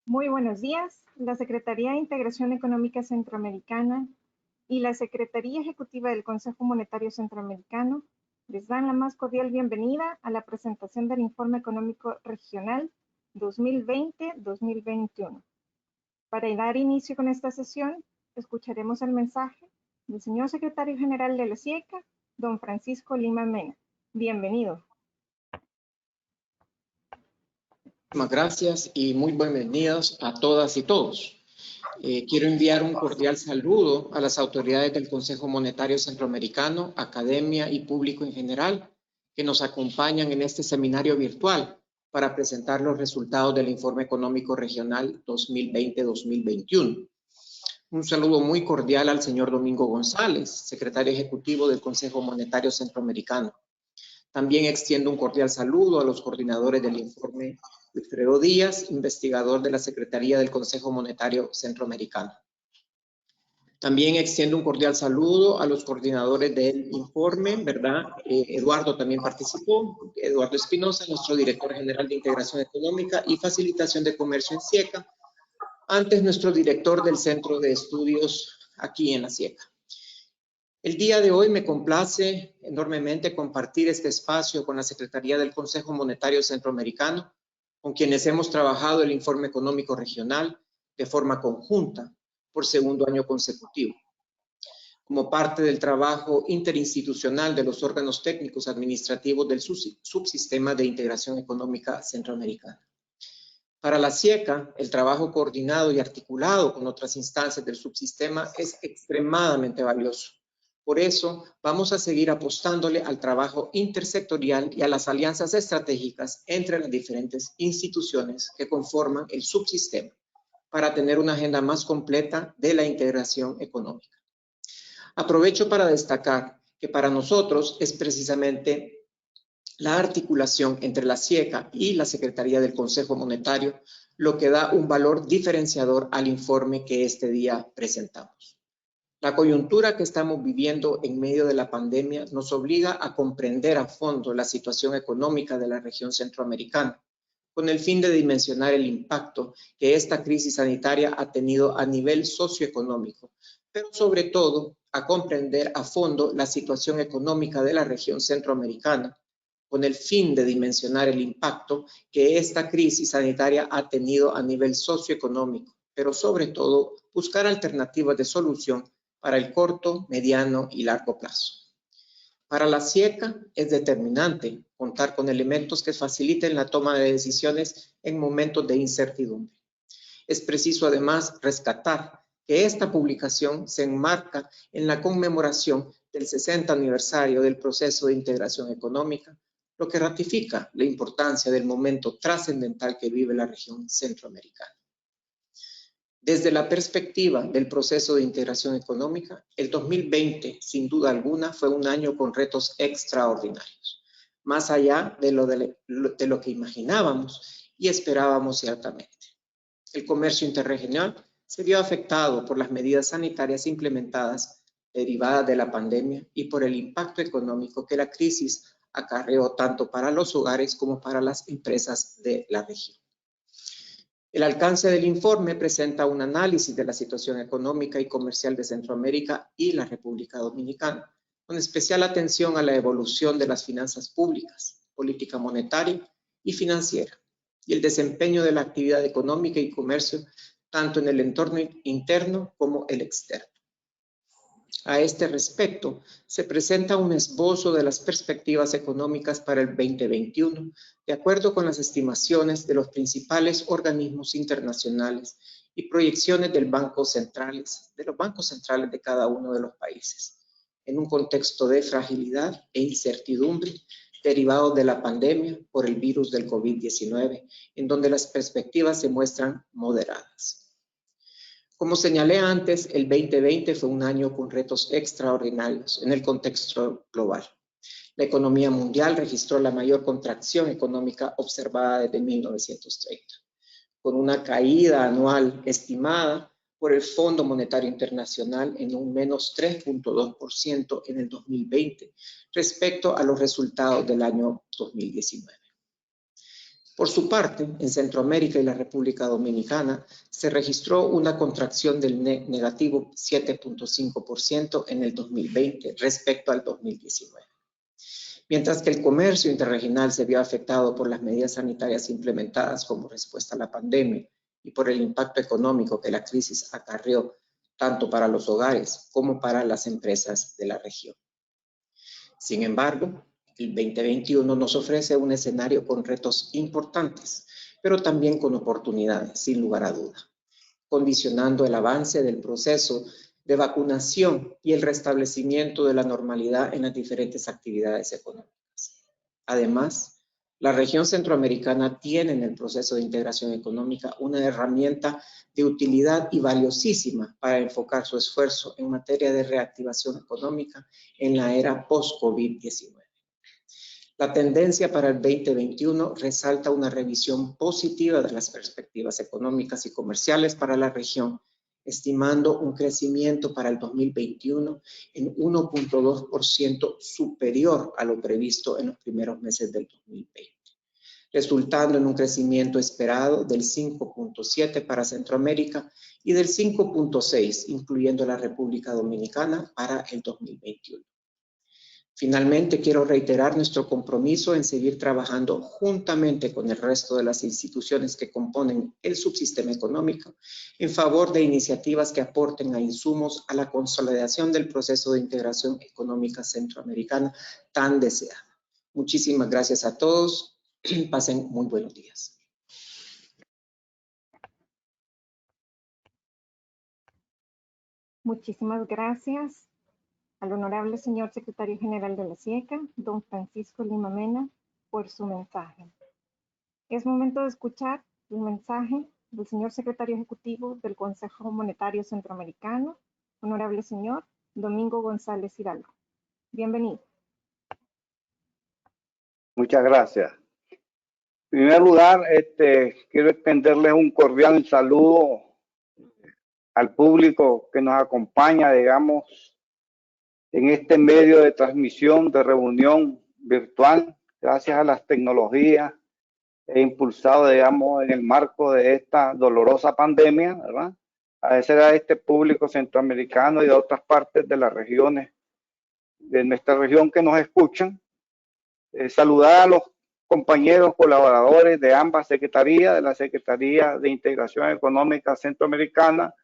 Muy buenos días. La Secretaría de Integración Económica Centroamericana y la Secretaría Ejecutiva del Consejo Monetario Centroamericano les dan la más cordial bienvenida a la presentación del Informe Económico Regional 2020-2021. Para dar inicio con esta sesión, escucharemos el mensaje del señor Secretario General de la SIECA, don Francisco Lima Mena. Bienvenido. Muchas gracias y muy bienvenidos a todas y todos. Quiero enviar un cordial saludo a las autoridades del Consejo Monetario Centroamericano, academia y público en general que nos acompañan en este seminario virtual para presentar los resultados del Informe Económico Regional 2020-2021. Un saludo muy cordial al señor Domingo González, secretario ejecutivo del Consejo Monetario Centroamericano. También extiendo un cordial saludo a los coordinadores del informe, Wilfredo Díaz, investigador de la Secretaría del Consejo Monetario Centroamericano. También extiendo un cordial saludo a los coordinadores del informe, ¿verdad? Eduardo también participó, Eduardo Espinosa, nuestro director general de Integración Económica y Facilitación de Comercio en SIECA, antes nuestro director del Centro de Estudios aquí en la SIECA. El día de hoy me complace enormemente compartir este espacio con la Secretaría del Consejo Monetario Centroamericano, con quienes hemos trabajado el informe económico regional de forma conjunta por segundo año consecutivo. Como parte del trabajo interinstitucional de los órganos técnicos administrativos del subsistema de integración económica centroamericana. Para la SIECA, el trabajo coordinado y articulado con otras instancias del subsistema es extremadamente valioso. Por eso, vamos a seguir apostándole al trabajo intersectorial y a las alianzas estratégicas entre las diferentes instituciones que conforman el subsistema para tener una agenda más completa de la integración económica. Aprovecho para destacar que para nosotros es precisamente la articulación entre la SIECA y la Secretaría del Consejo Monetario lo que da un valor diferenciador al informe que este día presentamos. La coyuntura que estamos viviendo en medio de la pandemia nos obliga a comprender a fondo la situación económica de la región centroamericana, con el fin de dimensionar el impacto que esta crisis sanitaria ha tenido a nivel socioeconómico, pero sobre todo a comprender a fondo la situación económica de la región centroamericana, con el fin de dimensionar el impacto que esta crisis sanitaria ha tenido a nivel socioeconómico, pero sobre todo buscar alternativas de solución para el corto, mediano y largo plazo. Para la SIECA es determinante contar con elementos que faciliten la toma de decisiones en momentos de incertidumbre. Es preciso además rescatar que esta publicación se enmarca en la conmemoración del 60 aniversario del proceso de integración económica, lo que ratifica la importancia del momento trascendental que vive la región centroamericana. Desde la perspectiva del proceso de integración económica, el 2020, sin duda alguna, fue un año con retos extraordinarios, más allá de lo que imaginábamos y esperábamos ciertamente. El comercio interregional se vio afectado por las medidas sanitarias implementadas derivadas de la pandemia y por el impacto económico que la crisis acarreó tanto para los hogares como para las empresas de la región. El alcance del informe presenta un análisis de la situación económica y comercial de Centroamérica y la República Dominicana, con especial atención a la evolución de las finanzas públicas, política monetaria y financiera, y el desempeño de la actividad económica y comercio tanto en el entorno interno como el externo. A este respecto, se presenta un esbozo de las perspectivas económicas para el 2021, de acuerdo con las estimaciones de los principales organismos internacionales y proyecciones de los bancos centrales de cada uno de los países, en un contexto de fragilidad e incertidumbre derivados de la pandemia por el virus del COVID-19, en donde las perspectivas se muestran moderadas. Como señalé antes, el 2020 fue un año con retos extraordinarios en el contexto global. La economía mundial registró la mayor contracción económica observada desde 1930, con una caída anual estimada por el Fondo Monetario Internacional en un menos 3.2% en el 2020 respecto a los resultados del año 2019. Por su parte, en Centroamérica y la República Dominicana se registró una contracción del negativo 7.5% en el 2020 respecto al 2019. Mientras que el comercio interregional se vio afectado por las medidas sanitarias implementadas como respuesta a la pandemia y por el impacto económico que la crisis acarreó tanto para los hogares como para las empresas de la región. Sin embargo, el 2021 nos ofrece un escenario con retos importantes, pero también con oportunidades, sin lugar a duda, condicionando el avance del proceso de vacunación y el restablecimiento de la normalidad en las diferentes actividades económicas. Además, la región centroamericana tiene en el proceso de integración económica una herramienta de utilidad y valiosísima para enfocar su esfuerzo en materia de reactivación económica en la era post-COVID-19. La tendencia para el 2021 resalta una revisión positiva de las perspectivas económicas y comerciales para la región, estimando un crecimiento para el 2021 en 1.2% superior a lo previsto en los primeros meses del 2020, resultando en un crecimiento esperado del 5.7% para Centroamérica y del 5.6%, incluyendo la República Dominicana, para el 2021. Finalmente, quiero reiterar nuestro compromiso en seguir trabajando juntamente con el resto de las instituciones que componen el subsistema económico en favor de iniciativas que aporten a insumos a la consolidación del proceso de integración económica centroamericana tan deseada. Muchísimas gracias a todos. Pasen muy buenos días. Muchísimas gracias al honorable señor secretario general de la SIECA, don Francisco Lima Mena, por su mensaje. Es momento de escuchar el mensaje del señor secretario ejecutivo del Consejo Monetario Centroamericano, honorable señor Domingo González Hidalgo. Bienvenido. Muchas gracias. En primer lugar, quiero extenderles un cordial saludo al público que nos acompaña, digamos, en este medio de transmisión, de reunión virtual, gracias a las tecnologías impulsado, digamos, en el marco de esta dolorosa pandemia, ¿verdad? Agradecer a este público centroamericano y de otras partes de las regiones de nuestra región que nos escuchan. Saludar a los compañeros colaboradores de ambas secretarías, de la Secretaría de Integración Económica Centroamericana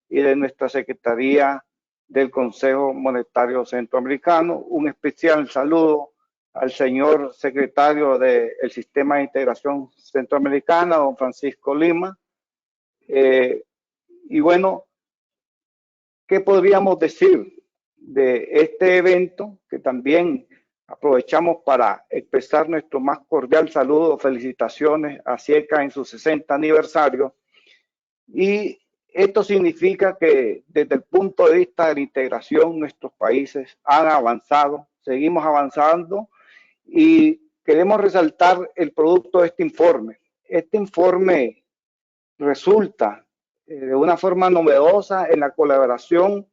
y de nuestra Secretaría del Consejo Monetario Centroamericano. Un especial saludo al señor secretario del Sistema de Integración Centroamericana, don Francisco Lima. Y bueno, ¿qué podríamos decir de este evento? Que también aprovechamos para expresar nuestro más cordial saludo, felicitaciones a SIECA en su 60 aniversario. Y esto significa que desde el punto de vista de la integración, nuestros países han avanzado, seguimos avanzando y queremos resaltar el producto de este informe. Este informe resulta de una forma novedosa en la colaboración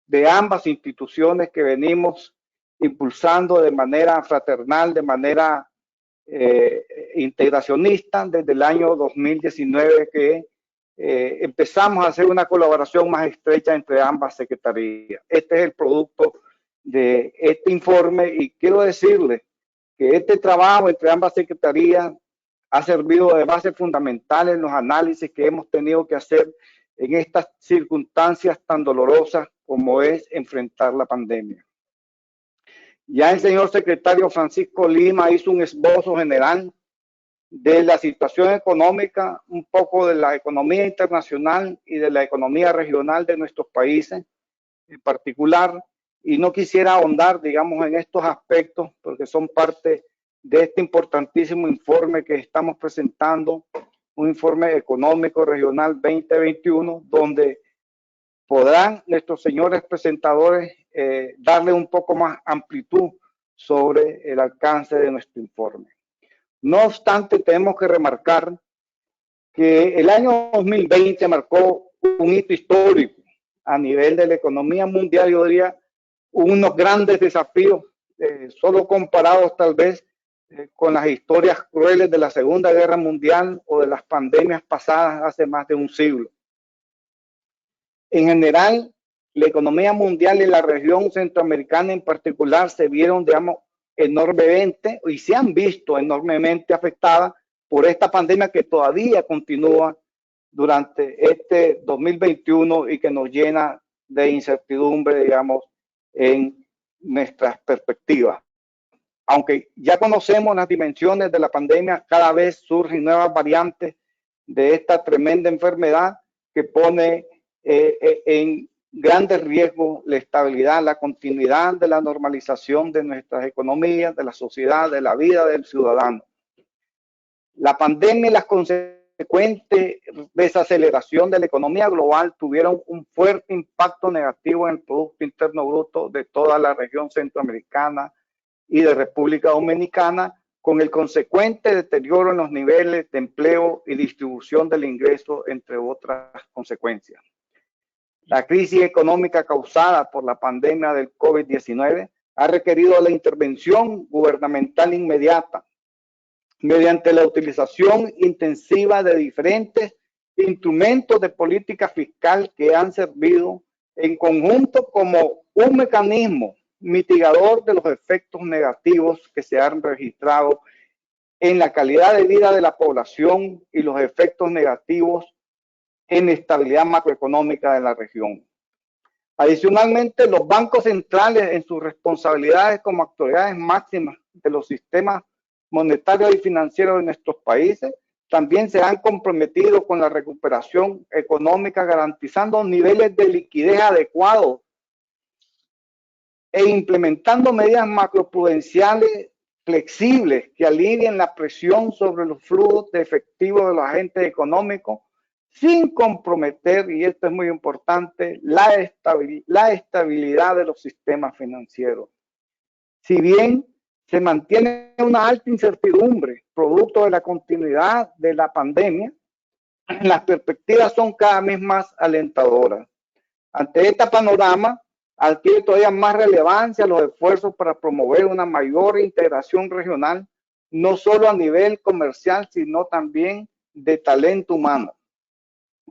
de ambas instituciones que venimos impulsando de manera fraternal, de manera integracionista desde el año 2019 que empezamos a hacer una colaboración más estrecha entre ambas secretarías. Este es el producto de este informe y quiero decirles que este trabajo entre ambas secretarías ha servido de base fundamental en los análisis que hemos tenido que hacer en estas circunstancias tan dolorosas como es enfrentar la pandemia. Ya el señor secretario Francisco Lima hizo un esbozo general de la situación económica, un poco de la economía internacional y de la economía regional de nuestros países en particular, y no quisiera ahondar, digamos, en estos aspectos porque son parte de este importantísimo informe que estamos presentando, un informe económico regional 2021, donde podrán nuestros señores presentadores darle un poco más amplitud sobre el alcance de nuestro informe. No obstante, tenemos que remarcar que el año 2020 marcó un hito histórico a nivel de la economía mundial. Yo diría unos grandes desafíos, solo comparados tal vez con las historias crueles de la Segunda Guerra Mundial o de las pandemias pasadas hace más de un siglo. En general, la economía mundial y la región centroamericana en particular se vieron, digamos, enormemente y se han visto enormemente afectadas por esta pandemia que todavía continúa durante este 2021 y que nos llena de incertidumbre, digamos, en nuestras perspectivas. Aunque ya conocemos las dimensiones de la pandemia, cada vez surgen nuevas variantes de esta tremenda enfermedad que pone en grandes riesgos la estabilidad, la continuidad de la normalización de nuestras economías, de la sociedad, de la vida del ciudadano. La pandemia y las consecuentes desaceleración de la economía global tuvieron un fuerte impacto negativo en el Producto Interno Bruto de toda la región centroamericana y de República Dominicana, con el consecuente deterioro en los niveles de empleo y distribución del ingreso, entre otras consecuencias. La crisis económica causada por la pandemia del COVID-19 ha requerido la intervención gubernamental inmediata mediante la utilización intensiva de diferentes instrumentos de política fiscal que han servido en conjunto como un mecanismo mitigador de los efectos negativos que se han registrado en la calidad de vida de la población y los efectos negativos en estabilidad macroeconómica de la región. Adicionalmente, los bancos centrales en sus responsabilidades como autoridades máximas de los sistemas monetarios y financieros de nuestros países también se han comprometido con la recuperación económica, garantizando niveles de liquidez adecuados e implementando medidas macroprudenciales flexibles que alivien la presión sobre los flujos de efectivo de los agentes económicos sin comprometer, y esto es muy importante, la estabilidad de los sistemas financieros. Si bien se mantiene una alta incertidumbre producto de la continuidad de la pandemia, las perspectivas son cada vez más alentadoras. Ante este panorama, adquiere todavía más relevancia los esfuerzos para promover una mayor integración regional, no solo a nivel comercial, sino también de talento humano,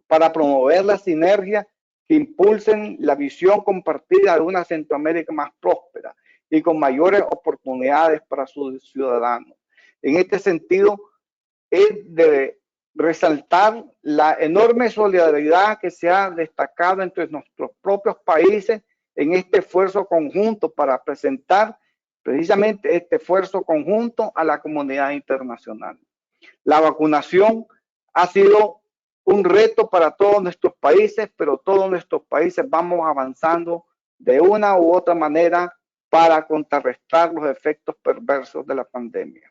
para promover la sinergia que impulsen la visión compartida de una Centroamérica más próspera y con mayores oportunidades para sus ciudadanos. En este sentido, es de resaltar la enorme solidaridad que se ha destacado entre nuestros propios países en este esfuerzo conjunto para presentar precisamente este esfuerzo conjunto a la comunidad internacional. La vacunación ha sido un reto para todos nuestros países, pero todos nuestros países vamos avanzando de una u otra manera para contrarrestar los efectos perversos de la pandemia.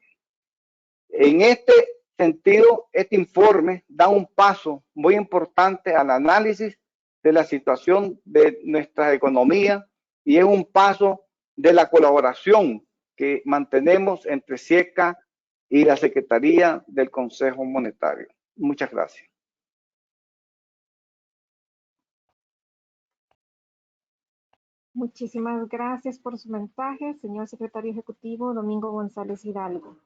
En este sentido, este informe da un paso muy importante al análisis de la situación de nuestras economías y es un paso de la colaboración que mantenemos entre SIECA y la Secretaría del Consejo Monetario. Muchas gracias. Muchísimas gracias por su mensaje, señor secretario ejecutivo Domingo González Hidalgo.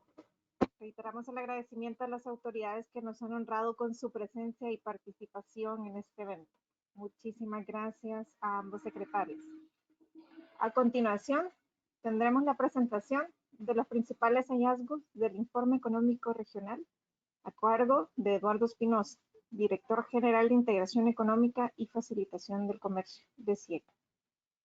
Reiteramos el agradecimiento a las autoridades que nos han honrado con su presencia y participación en este evento. Muchísimas gracias a ambos secretarios. A continuación, tendremos la presentación de los principales hallazgos del Informe Económico Regional a cargo de Eduardo Espinosa, Director General de Integración Económica y Facilitación del Comercio de SIECA,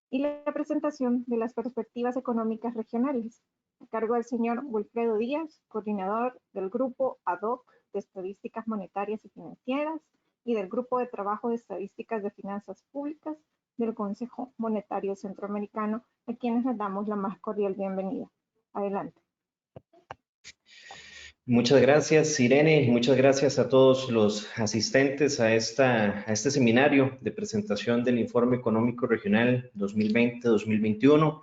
y la presentación de las perspectivas económicas regionales a cargo del señor Wilfredo Díaz, coordinador del Grupo ad hoc de Estadísticas Monetarias y Financieras y del Grupo de Trabajo de Estadísticas de Finanzas Públicas del Consejo Monetario Centroamericano, a quienes les damos la más cordial bienvenida. Adelante. Muchas gracias, Irene, y muchas gracias a todos los asistentes a este seminario de presentación del Informe Económico Regional 2020-2021.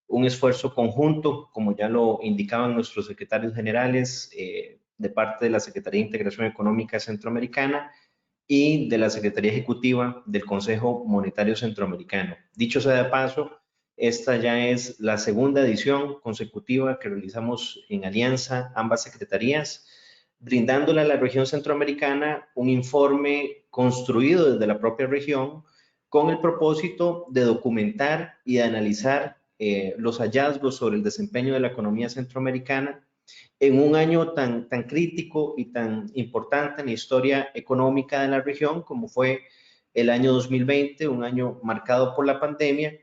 Un esfuerzo conjunto, como ya lo indicaban nuestros secretarios generales, de parte de la Secretaría de Integración Económica Centroamericana y de la Secretaría Ejecutiva del Consejo Monetario Centroamericano. Dicho sea de paso, Esta ya es la segunda edición consecutiva que realizamos en alianza ambas secretarías, brindándole a la región centroamericana un informe construido desde la propia región con el propósito de documentar y de analizar los hallazgos sobre el desempeño de la economía centroamericana en un año tan crítico y tan importante en la historia económica de la región como fue el año 2020, un año marcado por la pandemia.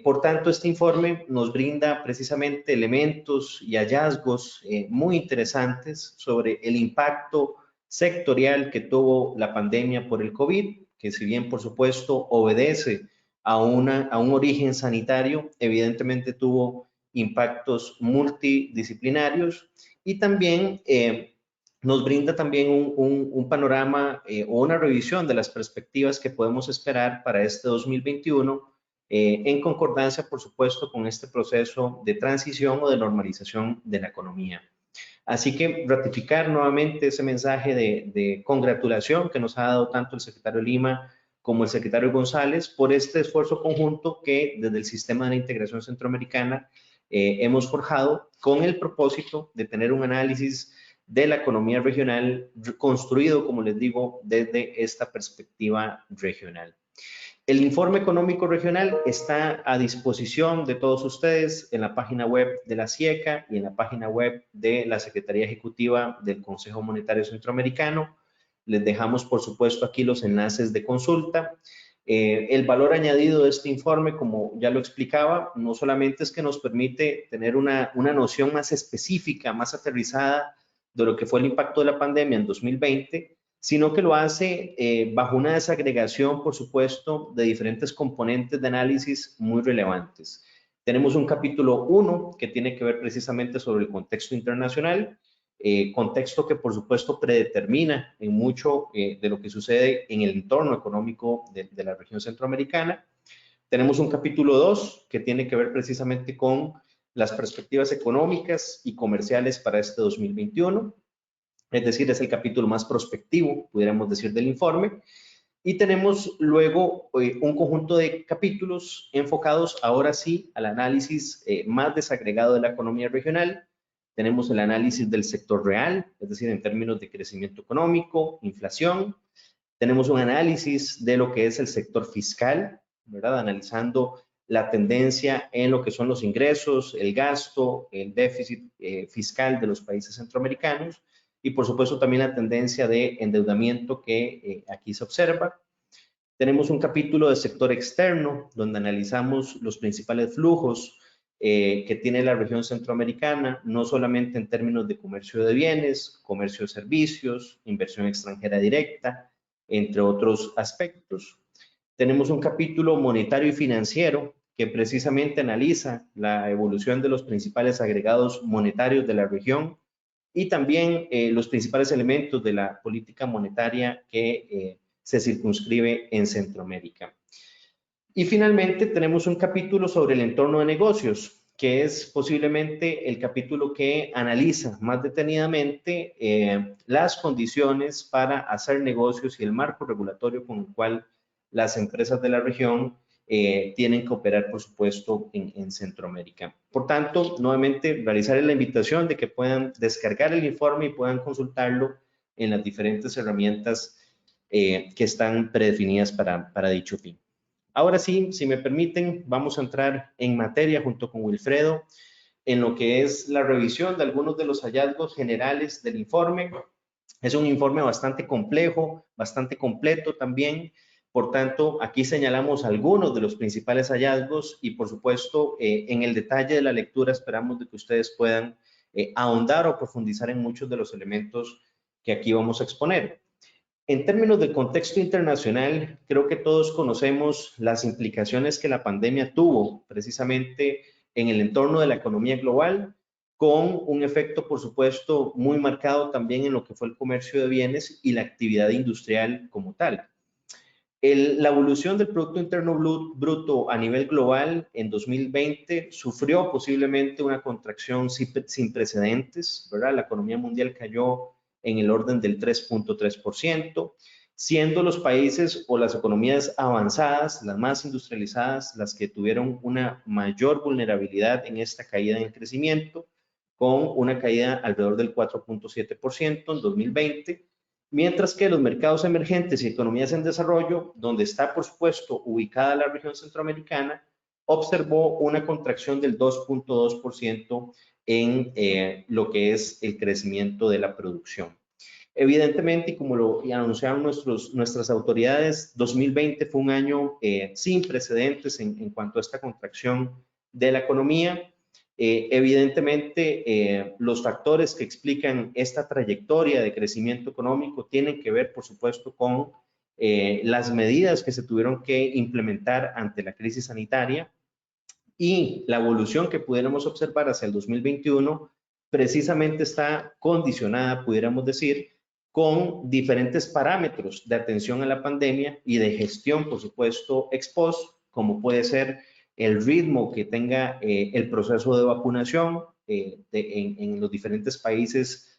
Por tanto, este informe nos brinda precisamente elementos y hallazgos muy interesantes sobre el impacto sectorial que tuvo la pandemia por el COVID, que si bien por supuesto obedece a un origen sanitario, evidentemente tuvo impactos multidisciplinarios y también nos brinda también un panorama o una revisión de las perspectivas que podemos esperar para este 2021 en concordancia, por supuesto, con este proceso de transición o de normalización de la economía. Así que ratificar nuevamente ese mensaje de congratulación que nos ha dado tanto el secretario Lima como el secretario González por este esfuerzo conjunto que desde el sistema de la integración centroamericana hemos forjado con el propósito de tener un análisis de la economía regional construido, como les digo, desde esta perspectiva regional. El informe económico regional está a disposición de todos ustedes en la página web de la SIECA y en la página web de la Secretaría Ejecutiva del Consejo Monetario Centroamericano. Les dejamos, por supuesto, aquí los enlaces de consulta. El valor añadido de este informe, como ya lo explicaba, no solamente es que nos permite tener una noción más específica, más aterrizada de lo que fue el impacto de la pandemia en 2020, sino que lo hace bajo una desagregación, por supuesto, de diferentes componentes de análisis muy relevantes. Tenemos un capítulo 1 que tiene que ver precisamente sobre el contexto internacional, contexto que por supuesto predetermina en mucho de lo que sucede en el entorno económico de la región centroamericana. Tenemos un capítulo 2 que tiene que ver precisamente con las perspectivas económicas y comerciales para este 2021. Es decir, es el capítulo más prospectivo, pudiéramos decir, del informe. Y tenemos luego un conjunto de capítulos enfocados ahora sí al análisis más desagregado de la economía regional. Tenemos el análisis del sector real, es decir, en términos de crecimiento económico, inflación. Tenemos un análisis de lo que es el sector fiscal, ¿verdad? Analizando la tendencia en lo que son los ingresos, el gasto, el déficit fiscal de los países centroamericanos. Y por supuesto también la tendencia de endeudamiento que aquí se observa. Tenemos un capítulo de sector externo donde analizamos los principales flujos que tiene la región centroamericana, no solamente en términos de comercio de bienes, comercio de servicios, inversión extranjera directa, entre otros aspectos. Tenemos un capítulo monetario y financiero que precisamente analiza la evolución de los principales agregados monetarios de la región y también los principales elementos de la política monetaria que se circunscribe en Centroamérica. Y finalmente tenemos un capítulo sobre el entorno de negocios, que es posiblemente el capítulo que analiza más detenidamente las condiciones para hacer negocios y el marco regulatorio con el cual las empresas de la región tienen que operar, por supuesto, en Centroamérica. Por tanto, nuevamente, realizar la invitación de que puedan descargar el informe y puedan consultarlo en las diferentes herramientas que están predefinidas para dicho fin. Ahora sí, si me permiten, vamos a entrar en materia junto con Wilfredo en lo que es la revisión de algunos de los hallazgos generales del informe. Es un informe bastante complejo, bastante completo también. Por tanto, aquí señalamos algunos de los principales hallazgos y, por supuesto, en el detalle de la lectura esperamos de que ustedes puedan ahondar o profundizar en muchos de los elementos que aquí vamos a exponer. En términos del contexto internacional, creo que todos conocemos las implicaciones que la pandemia tuvo precisamente en el entorno de la economía global, con un efecto, por supuesto, muy marcado también en lo que fue el comercio de bienes y la actividad industrial como tal. La evolución del Producto Interno Bruto a nivel global en 2020 sufrió posiblemente una contracción sin precedentes, ¿verdad? La economía mundial cayó en el orden del 3.3%. siendo los países o las economías avanzadas, las más industrializadas, las que tuvieron una mayor vulnerabilidad en esta caída en crecimiento, con una caída alrededor del 4.7% en 2020, mientras que los mercados emergentes y economías en desarrollo, donde está por supuesto ubicada la región centroamericana, observó una contracción del 2.2% en lo que es el crecimiento de la producción. Evidentemente, y como lo anunciaron nuestras autoridades, 2020 fue un año sin precedentes en cuanto a esta contracción de la economía. Evidentemente, los factores que explican esta trayectoria de crecimiento económico tienen que ver, por supuesto, con las medidas que se tuvieron que implementar ante la crisis sanitaria y la evolución que pudiéramos observar hacia el 2021 precisamente está condicionada, pudiéramos decir, con diferentes parámetros de atención a la pandemia y de gestión, por supuesto, ex post, como puede ser el ritmo que tenga el proceso de vacunación en los diferentes países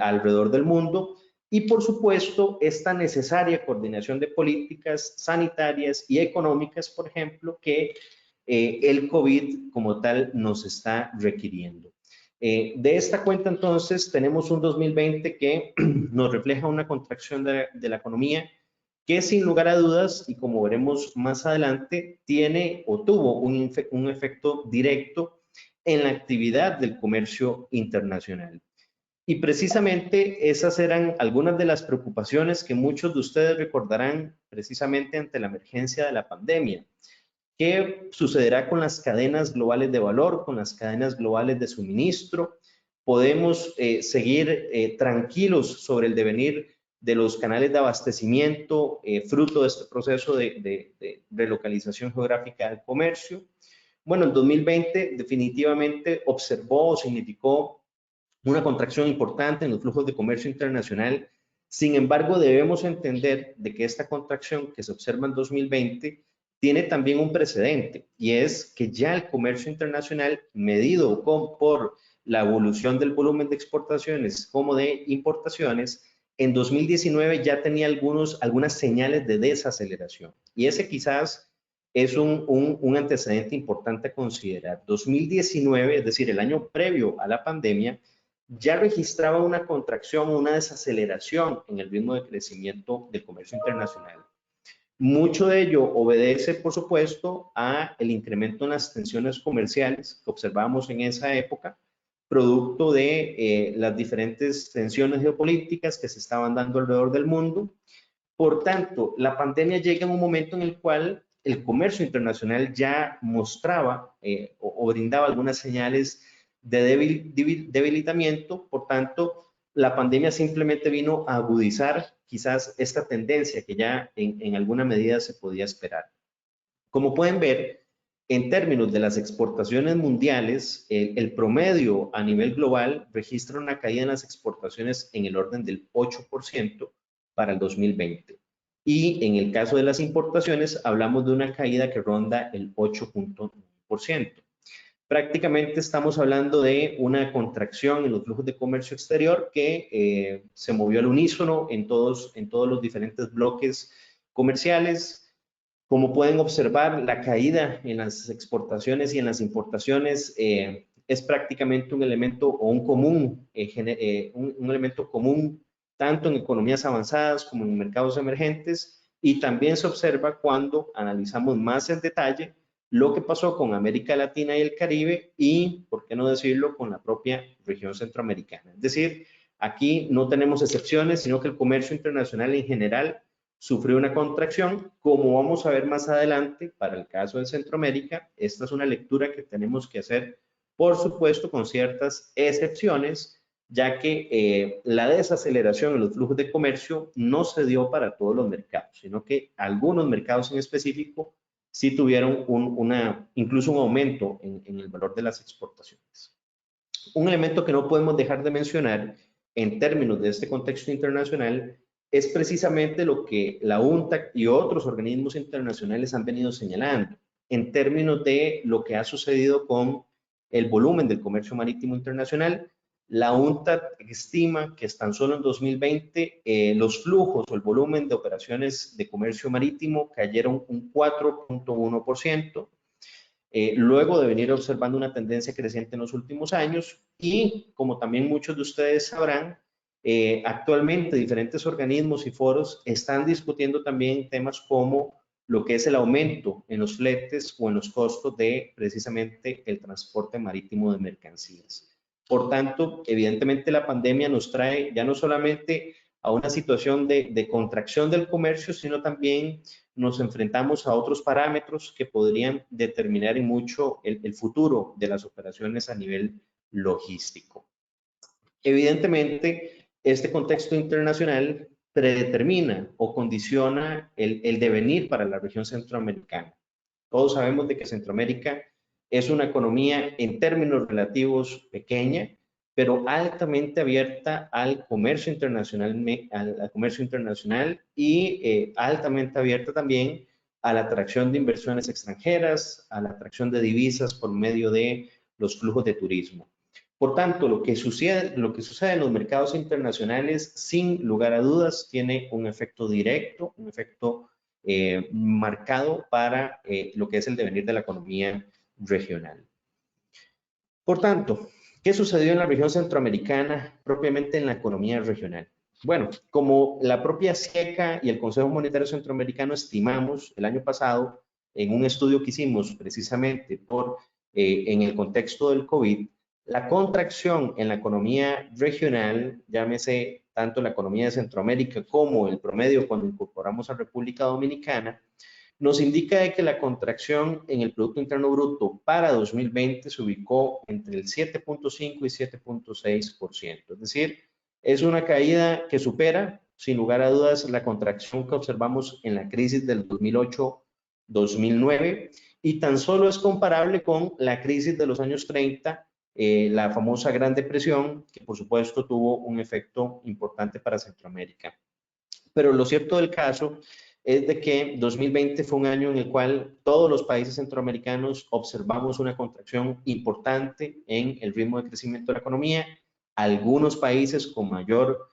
alrededor del mundo y, por supuesto, esta necesaria coordinación de políticas sanitarias y económicas, por ejemplo, que el COVID como tal nos está requiriendo. De esta cuenta, entonces, tenemos un 2020 que nos refleja una contracción de la economía que, sin lugar a dudas, y como veremos más adelante, tiene o tuvo un efecto directo en la actividad del comercio internacional. Y precisamente esas eran algunas de las preocupaciones que muchos de ustedes recordarán precisamente ante la emergencia de la pandemia. ¿Qué sucederá con las cadenas globales de valor, con las cadenas globales de suministro? ¿Podemos seguir tranquilos sobre el devenir de los canales de abastecimiento fruto de este proceso de relocalización geográfica del comercio? Bueno, el 2020 definitivamente observó o significó una contracción importante en los flujos de comercio internacional. Sin embargo, debemos entender de que esta contracción que se observa en 2020 tiene también un precedente, y es que ya el comercio internacional, medido por la evolución del volumen de exportaciones como de importaciones, en 2019 ya tenía algunas señales de desaceleración. Y ese quizás es un antecedente importante a considerar. 2019, es decir, el año previo a la pandemia, ya registraba una contracción, una desaceleración en el ritmo de crecimiento del comercio internacional. Mucho de ello obedece, por supuesto, a el incremento en las tensiones comerciales que observamos en esa época, producto de las diferentes tensiones geopolíticas que se estaban dando alrededor del mundo. Por tanto, la pandemia llega en un momento en el cual el comercio internacional ya mostraba o brindaba algunas señales de debilitamiento. Por tanto, la pandemia simplemente vino a agudizar quizás esta tendencia que ya en alguna medida se podía esperar. Como pueden ver, en términos de las exportaciones mundiales, el promedio a nivel global registra una caída en las exportaciones en el orden del 8% para el 2020. Y en el caso de las importaciones, hablamos de una caída que ronda el 8.9%. Prácticamente estamos hablando de una contracción en los flujos de comercio exterior que se movió al unísono en todos los diferentes bloques comerciales. Como pueden observar, la caída en las exportaciones y en las importaciones es prácticamente un elemento o un elemento común tanto en economías avanzadas como en mercados emergentes, y también se observa cuando analizamos más en detalle lo que pasó con América Latina y el Caribe y, por qué no decirlo, con la propia región centroamericana. Es decir, aquí no tenemos excepciones, sino que el comercio internacional en general sufrió una contracción, como vamos a ver más adelante para el caso de Centroamérica. Esta es una lectura que tenemos que hacer, por supuesto, con ciertas excepciones, ya que la desaceleración en los flujos de comercio no se dio para todos los mercados, sino que algunos mercados en específico sí tuvieron incluso un aumento en el valor de las exportaciones. Un elemento que no podemos dejar de mencionar en términos de este contexto internacional es precisamente lo que la UNCTAD y otros organismos internacionales han venido señalando en términos de lo que ha sucedido con el volumen del comercio marítimo internacional. la UNTAD estima que tan solo en 2020 los flujos o el volumen de operaciones de comercio marítimo cayeron un 4.1%, luego de venir observando una tendencia creciente en los últimos años. Y como también muchos de ustedes sabrán, actualmente diferentes organismos y foros están discutiendo también temas como lo que es el aumento en los fletes o en los costos de precisamente el transporte marítimo de mercancías. Por tanto, evidentemente la pandemia nos trae ya no solamente a una situación de contracción del comercio, sino también nos enfrentamos a otros parámetros que podrían determinar en mucho el futuro de las operaciones a nivel logístico. Evidentemente, este contexto internacional predetermina o condiciona el devenir para la región centroamericana. Todos sabemos de que Centroamérica es una economía en términos relativos pequeña, pero altamente abierta al comercio internacional, y altamente abierta también a la atracción de inversiones extranjeras, a la atracción de divisas por medio de los flujos de turismo. Por tanto, lo que sucede en los mercados internacionales, sin lugar a dudas, tiene un efecto directo, un efecto marcado para lo que es el devenir de la economía regional. Por tanto, ¿qué sucedió en la región centroamericana, propiamente en la economía regional? Bueno, como la propia SIECA y el Consejo Monetario Centroamericano estimamos el año pasado, en un estudio que hicimos precisamente en el contexto del COVID, la contracción en la economía regional, llámese tanto la economía de Centroamérica como el promedio cuando incorporamos a República Dominicana, nos indica de que la contracción en el Producto Interno Bruto para 2020 se ubicó entre el 7.5 y 7.6%. Es decir, es una caída que supera, sin lugar a dudas, la contracción que observamos en la crisis del 2008-2009 y tan solo es comparable con la crisis de los años 30, la famosa Gran Depresión, que por supuesto tuvo un efecto importante para Centroamérica. Pero lo cierto del caso es de que 2020 fue un año en el cual todos los países centroamericanos observamos una contracción importante en el ritmo de crecimiento de la economía, algunos países con mayor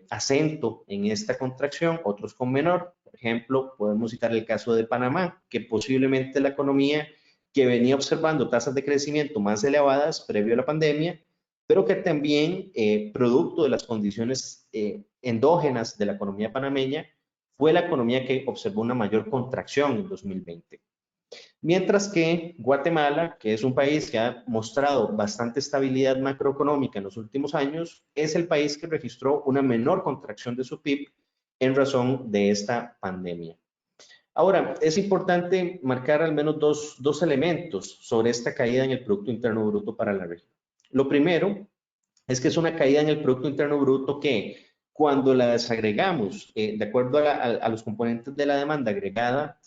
acento en esta contracción, otros con menor. Por ejemplo, podemos citar el caso de Panamá, que posiblemente la economía que venía observando tasas de crecimiento más elevadas previo a la pandemia, pero que también, producto de las condiciones endógenas de la economía panameña, fue la economía que observó una mayor contracción en 2020. Mientras que Guatemala, que es un país que ha mostrado bastante estabilidad macroeconómica en los últimos años, es el país que registró una menor contracción de su PIB en razón de esta pandemia. Ahora, es importante marcar al menos dos elementos sobre esta caída en el Producto Interno Bruto para la región. Lo primero es que es una caída en el Producto Interno Bruto que, cuando la desagregamos de acuerdo a los componentes de la demanda agregada,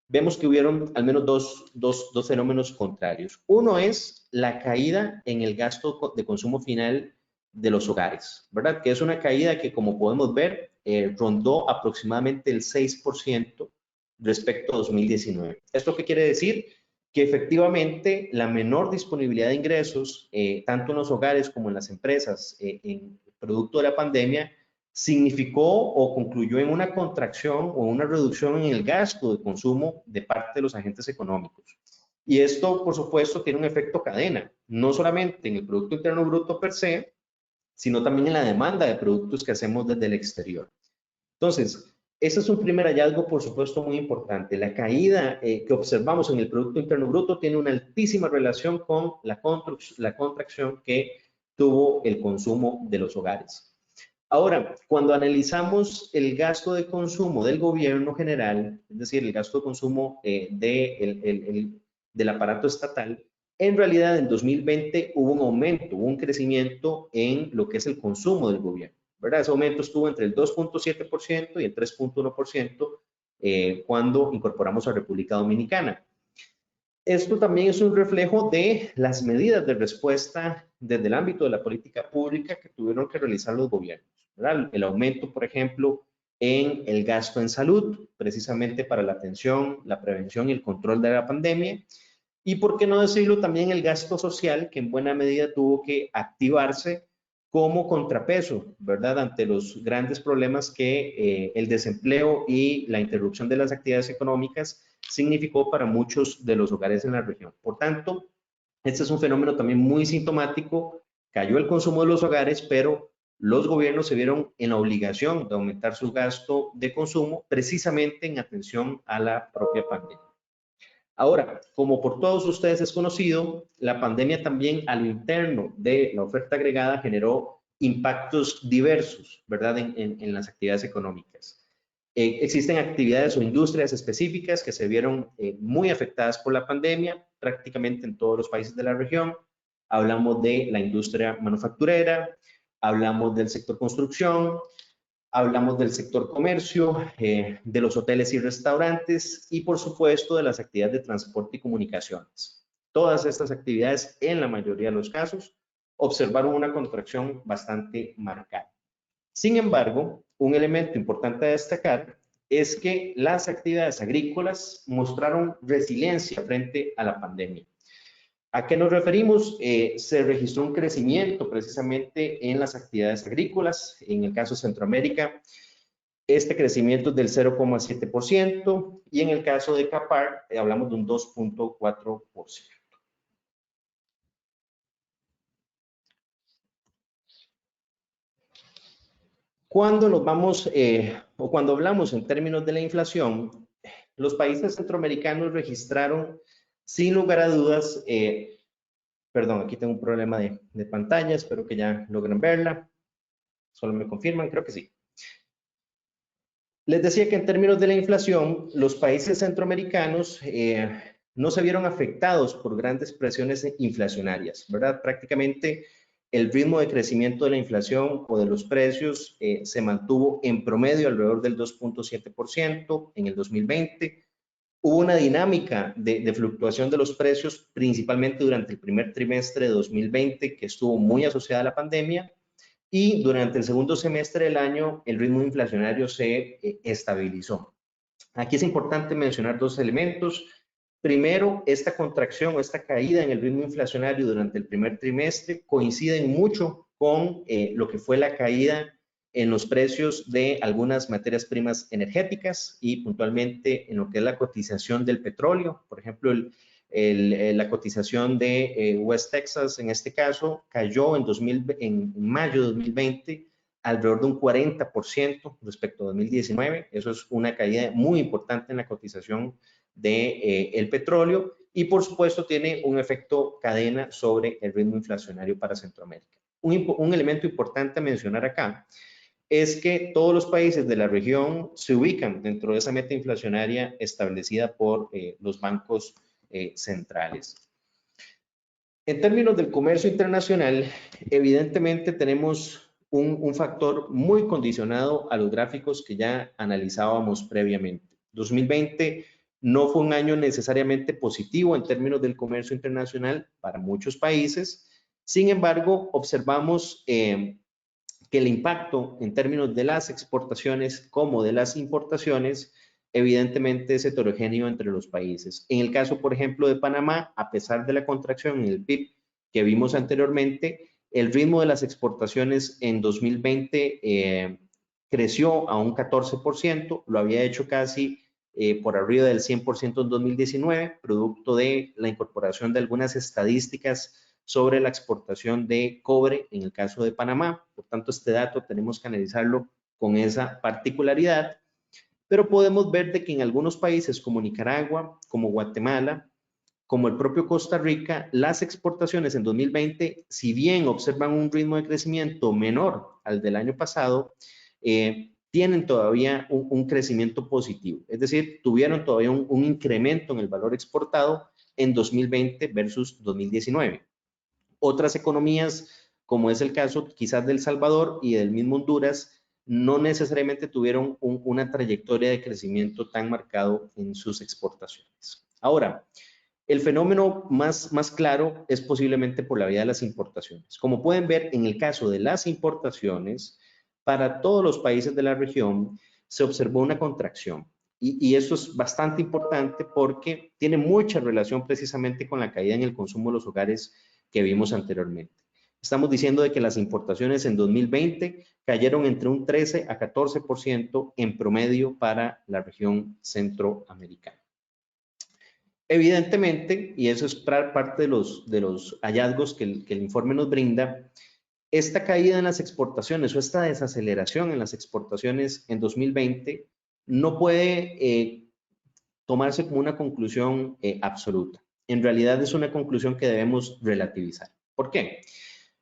vemos que hubieron al menos dos fenómenos contrarios. Uno es la caída en el gasto de consumo final de los hogares, ¿verdad? Que es una caída que, como podemos ver, rondó aproximadamente el 6% respecto a 2019. ¿Esto qué quiere decir? Que efectivamente la menor disponibilidad de ingresos, tanto en los hogares como en las empresas, en producto de la pandemia, significó o concluyó en una contracción o una reducción en el gasto de consumo de parte de los agentes económicos. Y esto, por supuesto, tiene un efecto cadena, no solamente en el Producto Interno Bruto per se, sino también en la demanda de productos que hacemos desde el exterior. Entonces, ese es un primer hallazgo, por supuesto, muy importante. La caída que observamos en el Producto Interno Bruto tiene una altísima relación con la contracción que tuvo el consumo de los hogares. Ahora, cuando analizamos el gasto de consumo del gobierno general, es decir, el gasto de consumo del aparato estatal, en realidad en 2020 hubo un aumento, hubo un crecimiento en lo que es el consumo del gobierno, ¿verdad? Ese aumento estuvo entre el 2.7% y el 3.1% cuando incorporamos a República Dominicana. Esto también es un reflejo de las medidas de respuesta desde el ámbito de la política pública que tuvieron que realizar los gobiernos, ¿verdad? El aumento, por ejemplo, en el gasto en salud, precisamente para la atención, la prevención y el control de la pandemia. Y por qué no decirlo también el gasto social, que en buena medida tuvo que activarse como contrapeso, ¿verdad? Ante los grandes problemas que el desempleo y la interrupción de las actividades económicas significó para muchos de los hogares en la región. Por tanto, este es un fenómeno también muy sintomático. Cayó el consumo de los hogares, pero los gobiernos se vieron en la obligación de aumentar su gasto de consumo precisamente en atención a la propia pandemia. Ahora, como por todos ustedes es conocido, la pandemia también a lo interno de la oferta agregada generó impactos diversos, ¿verdad?, en las actividades económicas. Existen actividades o industrias específicas que se vieron muy afectadas por la pandemia, prácticamente en todos los países de la región. Hablamos de la industria manufacturera, hablamos del sector construcción, hablamos del sector comercio, de los hoteles y restaurantes y, por supuesto, de las actividades de transporte y comunicaciones. Todas estas actividades, en la mayoría de los casos, observaron una contracción bastante marcada. Sin embargo, un elemento importante a destacar es que las actividades agrícolas mostraron resiliencia frente a la pandemia. ¿A qué nos referimos? Se registró un crecimiento precisamente en las actividades agrícolas. En el caso de Centroamérica, este crecimiento es del 0,7% y en el caso de CAPAR hablamos de un 2,4%. Cuando nos vamos, o cuando hablamos en términos de la inflación, los países centroamericanos registraron, sin lugar a dudas, perdón, aquí tengo un problema de pantalla, espero que ya logren verla. Solo me confirman, creo que sí. Les decía que en términos de la inflación, los países centroamericanos no se vieron afectados por grandes presiones inflacionarias, ¿verdad? Prácticamente el ritmo de crecimiento de la inflación o de los precios se mantuvo en promedio alrededor del 2,7% en el 2020. Hubo una dinámica de fluctuación de los precios, principalmente durante el primer trimestre de 2020, que estuvo muy asociada a la pandemia, y durante el segundo semestre del año el ritmo inflacionario se estabilizó. Aquí es importante mencionar dos elementos. Primero, esta contracción o esta caída en el ritmo inflacionario durante el primer trimestre coincide mucho con lo que fue la caída en los precios de algunas materias primas energéticas y puntualmente en lo que es la cotización del petróleo. Por ejemplo, la cotización de West Texas, en este caso, cayó en mayo de 2020 alrededor de un 40% respecto a 2019. Eso es una caída muy importante en la cotización del petróleo y, por supuesto, tiene un efecto cadena sobre el ritmo inflacionario para Centroamérica. Un elemento importante a mencionar acá es que todos los países de la región se ubican dentro de esa meta inflacionaria establecida por los bancos centrales. En términos del comercio internacional, evidentemente tenemos un factor muy condicionado a los gráficos que ya analizábamos previamente. 2020 no fue un año necesariamente positivo en términos del comercio internacional para muchos países. Sin embargo, observamos que el impacto en términos de las exportaciones como de las importaciones evidentemente es heterogéneo entre los países. En el caso, por ejemplo, de Panamá, a pesar de la contracción en el PIB que vimos anteriormente, el ritmo de las exportaciones en 2020 creció a un 14%, lo había hecho casi por arriba del 100% en 2019, producto de la incorporación de algunas estadísticas sobre la exportación de cobre en el caso de Panamá. Por tanto, este dato tenemos que analizarlo con esa particularidad, pero podemos ver de que en algunos países como Nicaragua, como Guatemala, como el propio Costa Rica, las exportaciones en 2020, si bien observan un ritmo de crecimiento menor al del año pasado, tienen todavía un crecimiento positivo. Es decir, tuvieron todavía un incremento en el valor exportado en 2020 versus 2019. Otras economías, como es el caso quizás de El Salvador y del mismo Honduras, no necesariamente tuvieron una trayectoria de crecimiento tan marcado en sus exportaciones. Ahora, el fenómeno más claro es posiblemente por la vía de las importaciones. Como pueden ver, en el caso de las importaciones, para todos los países de la región se observó una contracción. Y eso es bastante importante porque tiene mucha relación precisamente con la caída en el consumo de los hogares que vimos anteriormente. Estamos diciendo de que las importaciones en 2020 cayeron entre un 13 a 14% en promedio para la región centroamericana. Evidentemente, y eso es parte de los hallazgos que el informe nos brinda, esta caída en las exportaciones o esta desaceleración en las exportaciones en 2020 no puede tomarse como una conclusión absoluta. En realidad es una conclusión que debemos relativizar. ¿Por qué?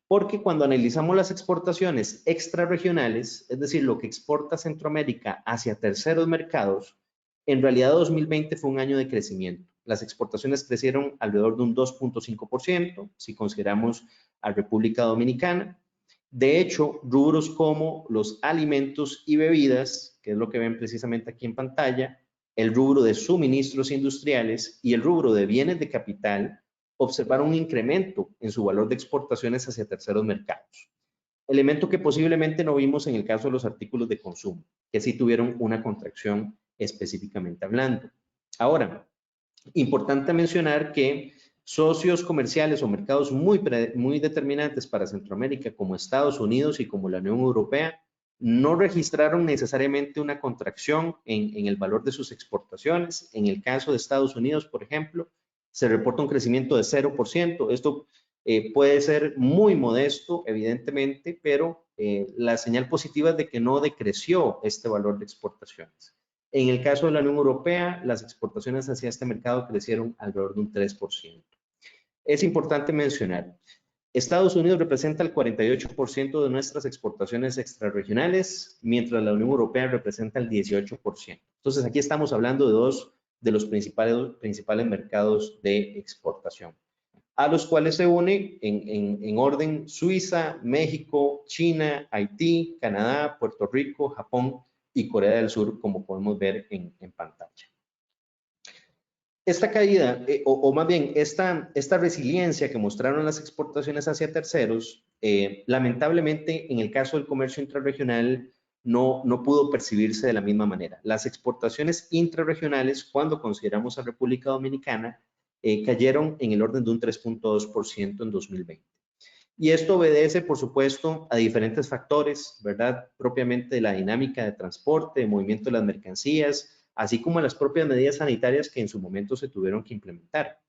Porque cuando analizamos las exportaciones extrarregionales, es decir, lo que exporta Centroamérica hacia terceros mercados, en realidad 2020 fue un año de crecimiento. Las exportaciones crecieron alrededor de un 2.5%, si consideramos a República Dominicana. De hecho, rubros como los alimentos y bebidas, que es lo que ven precisamente aquí en pantalla, el rubro de suministros industriales y el rubro de bienes de capital, observaron un incremento en su valor de exportaciones hacia terceros mercados. Elemento que posiblemente no vimos en el caso de los artículos de consumo, que sí tuvieron una contracción específicamente hablando. Ahora, importante mencionar que socios comerciales o mercados muy determinantes para Centroamérica, como Estados Unidos y como la Unión Europea, no registraron necesariamente una contracción en el valor de sus exportaciones. En el caso de Estados Unidos, por ejemplo, se reporta un crecimiento de 0%. Esto puede ser muy modesto, evidentemente, pero la señal positiva es de que no decreció este valor de exportaciones. En el caso de la Unión Europea, las exportaciones hacia este mercado crecieron alrededor de un 3%. Es importante mencionar, Estados Unidos representa el 48% de nuestras exportaciones extrarregionales, mientras la Unión Europea representa el 18%. Entonces, aquí estamos hablando de dos de los principales mercados de exportación, a los cuales se une en orden Suiza, México, China, Haití, Canadá, Puerto Rico, Japón y Corea del Sur, como podemos ver en pantalla. Esta caída, o más bien esta resiliencia que mostraron las exportaciones hacia terceros, lamentablemente en el caso del comercio intrarregional no pudo percibirse de la misma manera. Las exportaciones intrarregionales, cuando consideramos a República Dominicana, cayeron en el orden de un 3.2% en 2020. Y esto obedece, por supuesto, a diferentes factores, ¿verdad? Propiamente de la dinámica de transporte, de movimiento de las mercancías, así como a las propias medidas sanitarias que en su momento se tuvieron que implementar.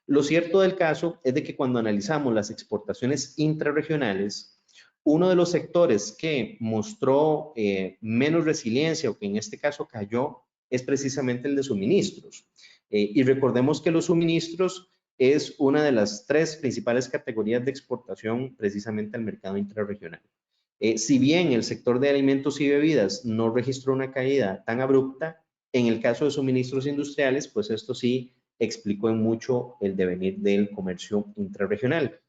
Lo cierto del caso es de que cuando analizamos las exportaciones intrarregionales, uno de los sectores que mostró menos resiliencia o que en este caso cayó es precisamente el de suministros. Y recordemos que los suministros es una de las tres principales categorías de exportación precisamente al mercado intrarregional. Si bien el sector de alimentos y bebidas no registró una caída tan abrupta, en el caso de suministros industriales, pues esto sí explicó en mucho el devenir del comercio intrarregional.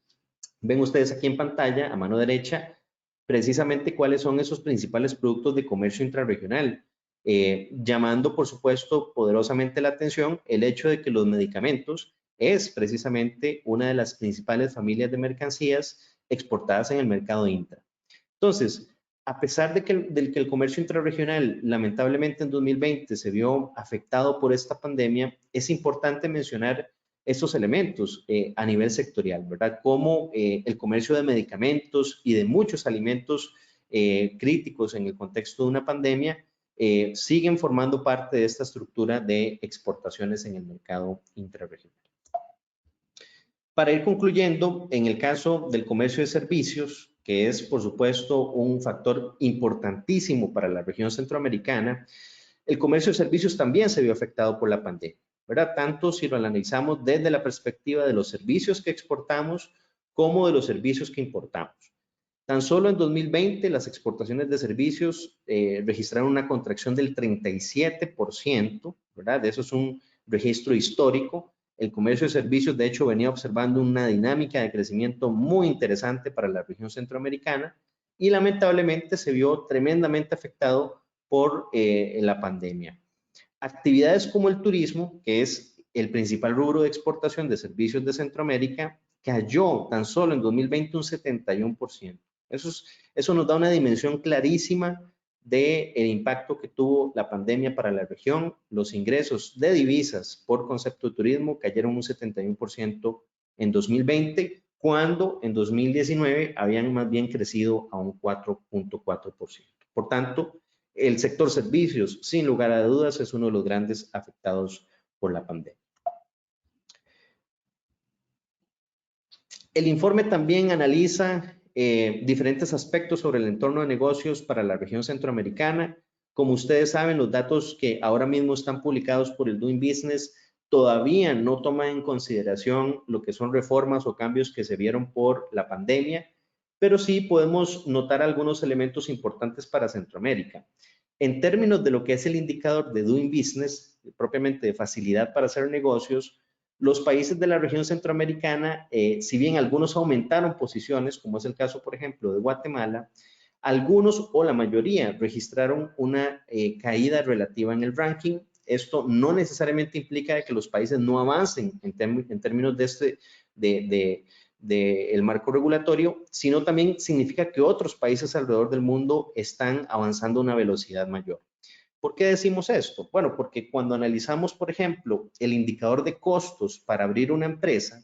Ven ustedes aquí en pantalla, a mano derecha, precisamente cuáles son esos principales productos de comercio intrarregional, llamando, por supuesto, poderosamente la atención el hecho de que los medicamentos es precisamente una de las principales familias de mercancías exportadas en el mercado intra. Entonces, a pesar de que el comercio intrarregional lamentablemente en 2020 se vio afectado por esta pandemia, es importante mencionar estos elementos a nivel sectorial, ¿verdad? Como el comercio de medicamentos y de muchos alimentos críticos en el contexto de una pandemia siguen formando parte de esta estructura de exportaciones en el mercado intrarregional. Para ir concluyendo, en el caso del comercio de servicios, que es, por supuesto, un factor importantísimo para la región centroamericana, el comercio de servicios también se vio afectado por la pandemia, ¿verdad? Tanto si lo analizamos desde la perspectiva de los servicios que exportamos como de los servicios que importamos. Tan solo en 2020 las exportaciones de servicios registraron una contracción del 37%, ¿verdad? Eso es un registro histórico. El comercio de servicios, de hecho, venía observando una dinámica de crecimiento muy interesante para la región centroamericana y lamentablemente se vio tremendamente afectado por la pandemia. Actividades como el turismo, que es el principal rubro de exportación de servicios de Centroamérica, cayó tan solo en 2020 un 71%. Eso nos da una dimensión clarísima del impacto que tuvo la pandemia para la región. Los ingresos de divisas por concepto de turismo cayeron un 71% en 2020, cuando en 2019 habían más bien crecido a un 4.4%. Por tanto, el sector servicios, sin lugar a dudas, es uno de los grandes afectados por la pandemia. El informe también analiza diferentes aspectos sobre el entorno de negocios para la región centroamericana. Como ustedes saben, los datos que ahora mismo están publicados por el Doing Business todavía no toman en consideración lo que son reformas o cambios que se vieron por la pandemia, pero sí podemos notar algunos elementos importantes para Centroamérica. En términos de lo que es el indicador de Doing Business, propiamente de facilidad para hacer negocios, los países de la región centroamericana, si bien algunos aumentaron posiciones, como es el caso, por ejemplo, de Guatemala, algunos o la mayoría registraron una caída relativa en el ranking. Esto no necesariamente implica que los países no avancen en términos de el marco regulatorio, sino también significa que otros países alrededor del mundo están avanzando a una velocidad mayor. ¿Por qué decimos esto? Bueno, porque cuando analizamos, por ejemplo, el indicador de costos para abrir una empresa,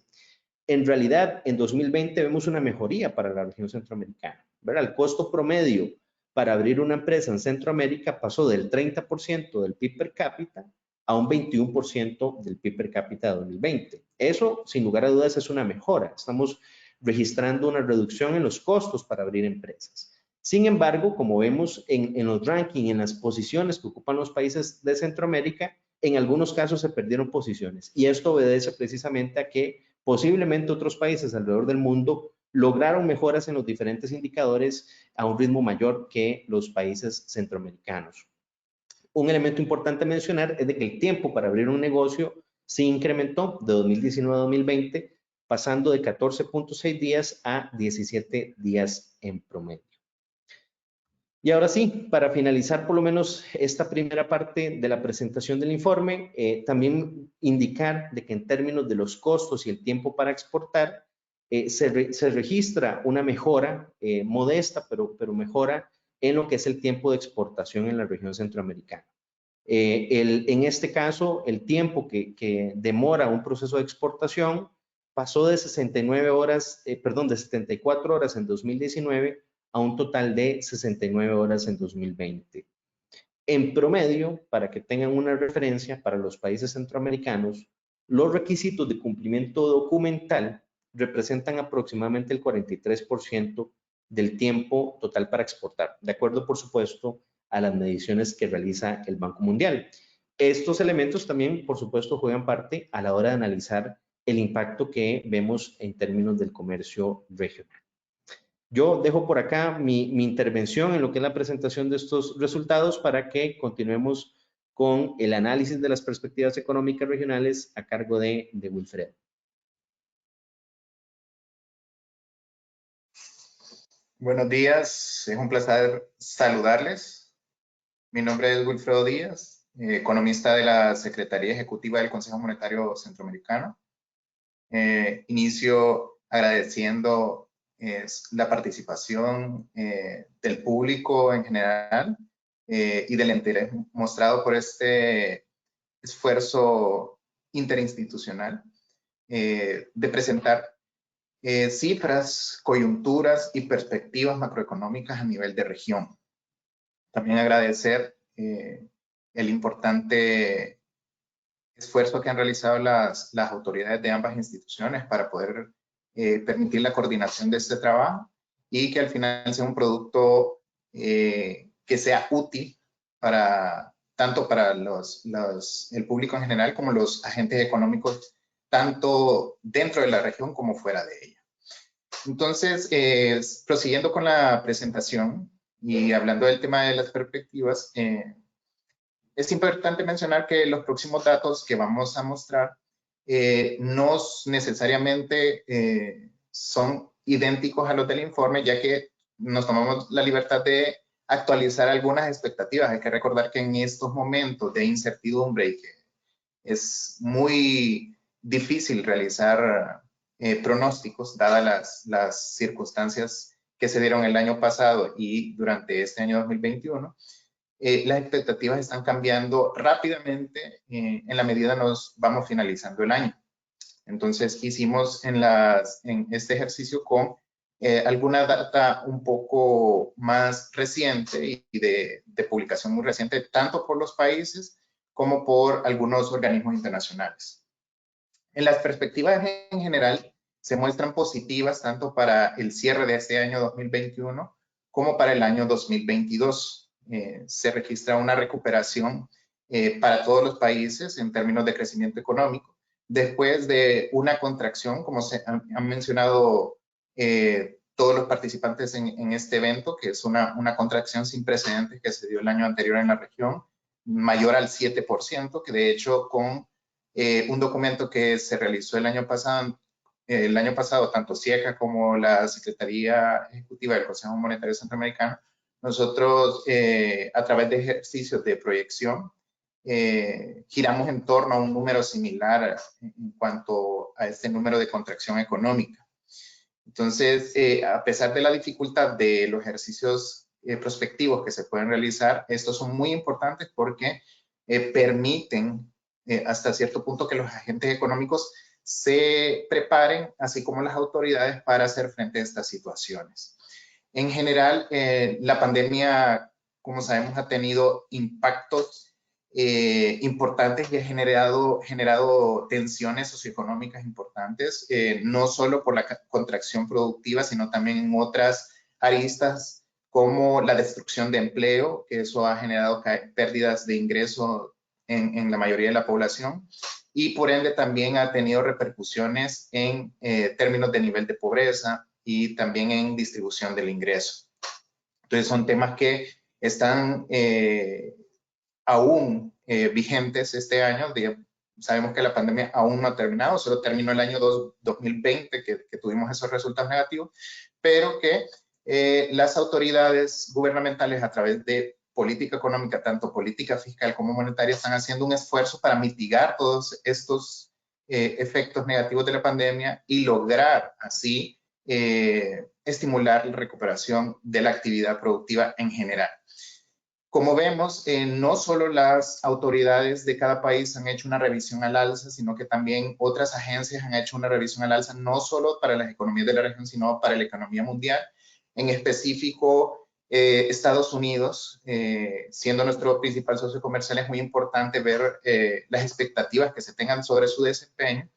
en realidad en 2020 vemos una mejoría para la región centroamericana, ¿verdad? El costo promedio para abrir una empresa en Centroamérica pasó del 30% del PIB per cápita a un 21% del PIB per cápita de 2020. Eso, sin lugar a dudas, es una mejora. Estamos registrando una reducción en los costos para abrir empresas. Sin embargo, como vemos en los rankings, en las posiciones que ocupan los países de Centroamérica, en algunos casos se perdieron posiciones. Y esto obedece precisamente a que posiblemente otros países alrededor del mundo lograron mejoras en los diferentes indicadores a un ritmo mayor que los países centroamericanos. Un elemento importante a mencionar es de que el tiempo para abrir un negocio se incrementó de 2019 a 2020, pasando de 14.6 días a 17 días en promedio. Y ahora sí, para finalizar por lo menos esta primera parte de la presentación del informe, también indicar de que en términos de los costos y el tiempo para exportar, se registra una mejora modesta, pero mejora en lo que es el tiempo de exportación en la región centroamericana. En este caso, el tiempo que demora un proceso de exportación pasó de 74 horas en 2019 a un total de 69 horas en 2020. En promedio, para que tengan una referencia, para los países centroamericanos, los requisitos de cumplimiento documental representan aproximadamente el 43% del tiempo total para exportar, de acuerdo, por supuesto, a las mediciones que realiza el Banco Mundial. Estos elementos también, por supuesto, juegan parte a la hora de analizar el impacto que vemos en términos del comercio regional. Yo dejo por acá mi intervención en lo que es la presentación de estos resultados para que continuemos con el análisis de las perspectivas económicas regionales a cargo de Wilfredo. Buenos días, es un placer saludarles. Mi nombre es Wilfredo Díaz, economista de la Secretaría Ejecutiva del Consejo Monetario Centroamericano. Inicio agradeciendo la participación del público en general y del interés mostrado por este esfuerzo interinstitucional de presentar cifras, coyunturas y perspectivas macroeconómicas a nivel de región. También agradecer el importante esfuerzo que han realizado las autoridades de ambas instituciones para poder permitir la coordinación de este trabajo y que al final sea un producto que sea útil tanto para el público en general como los agentes económicos, tanto dentro de la región como fuera de ella. Entonces, prosiguiendo con la presentación y hablando del tema de las perspectivas, es importante mencionar que los próximos datos que vamos a mostrar no necesariamente son idénticos a los del informe, ya que nos tomamos la libertad de actualizar algunas expectativas. Hay que recordar que en estos momentos de incertidumbre y que es muy difícil realizar pronósticos, dadas las circunstancias que se dieron el año pasado y durante este año 2021, las expectativas están cambiando rápidamente en la medida nos vamos finalizando el año. Entonces hicimos en este ejercicio con alguna data un poco más reciente y de publicación muy reciente, tanto por los países como por algunos organismos internacionales. En las perspectivas en general se muestran positivas tanto para el cierre de este año 2021 como para el año 2022. Se registra una recuperación para todos los países en términos de crecimiento económico, después de una contracción, como se han mencionado todos los participantes en este evento, que es una contracción sin precedentes que se dio el año anterior en la región, mayor al 7%, que de hecho con un documento que se realizó el año pasado, tanto CIECA como la Secretaría Ejecutiva del Consejo Monetario Centroamericano, nosotros a través de ejercicios de proyección giramos en torno a un número similar en cuanto a este número de contracción económica. Entonces, a pesar de la dificultad de los ejercicios prospectivos que se pueden realizar, estos son muy importantes porque permiten hasta cierto punto que los agentes económicos se preparen, así como las autoridades, para hacer frente a estas situaciones. En general, la pandemia, como sabemos, ha tenido impactos importantes y ha generado tensiones socioeconómicas importantes, no solo por la contracción productiva, sino también en otras aristas como la destrucción de empleo, que eso ha generado pérdidas de ingreso en la mayoría de la población, y por ende también ha tenido repercusiones en términos de nivel de pobreza y también en distribución del ingreso. Entonces son temas que están aún vigentes este año. Sabemos que la pandemia aún no ha terminado, solo terminó el año 2020 que tuvimos esos resultados negativos, pero que las autoridades gubernamentales a través de política económica, tanto política fiscal como monetaria, están haciendo un esfuerzo para mitigar todos estos efectos negativos de la pandemia y lograr así estimular la recuperación de la actividad productiva en general. Como vemos, no solo las autoridades de cada país han hecho una revisión al alza, sino que también otras agencias han hecho una revisión al alza, no solo para las economías de la región, sino para la economía mundial. En específico, Estados Unidos, siendo nuestro principal socio comercial, es muy importante ver las expectativas que se tengan sobre su desempeño.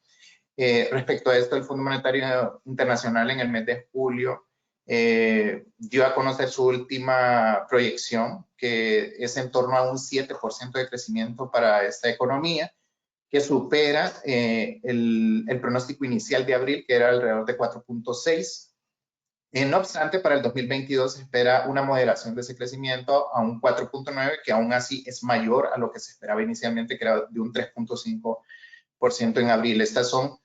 Respecto a esto, el Fondo Monetario Internacional en el mes de julio dio a conocer su última proyección, que es en torno a un 7% de crecimiento para esta economía, que supera el pronóstico inicial de abril, que era alrededor de 4.6%. No obstante, para el 2022 se espera una moderación de ese crecimiento a un 4.9%, que aún así es mayor a lo que se esperaba inicialmente, que era de un 3.5% en abril. Estas son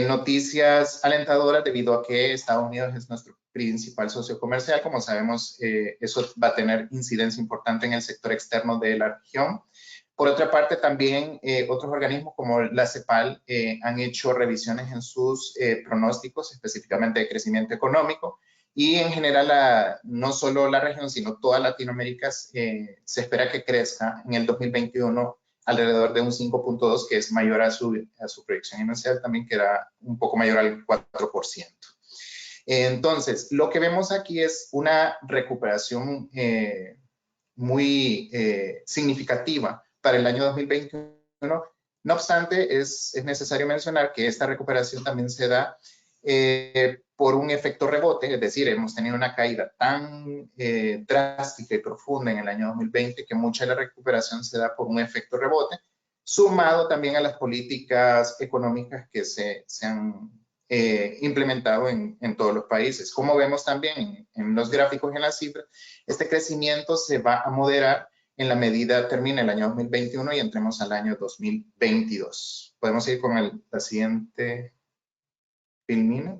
noticias alentadoras debido a que Estados Unidos es nuestro principal socio comercial. Como sabemos, eso va a tener incidencia importante en el sector externo de la región. Por otra parte, también otros organismos como la CEPAL han hecho revisiones en sus pronósticos, específicamente de crecimiento económico, y en general no solo la región, sino toda Latinoamérica se espera que crezca en el 2021 alrededor de un 5.2, que es mayor a su proyección inicial también, que era un poco mayor al 4%. Entonces, lo que vemos aquí es una recuperación muy significativa para el año 2021. No obstante, es necesario mencionar que esta recuperación también se da por un efecto rebote, es decir, hemos tenido una caída tan drástica y profunda en el año 2020 que mucha de la recuperación se da por un efecto rebote, sumado también a las políticas económicas que se han implementado en todos los países. Como vemos también en los gráficos y en las cifras, este crecimiento se va a moderar en la medida termine el año 2021 y entremos al año 2022. Podemos ir con la siguiente filmina.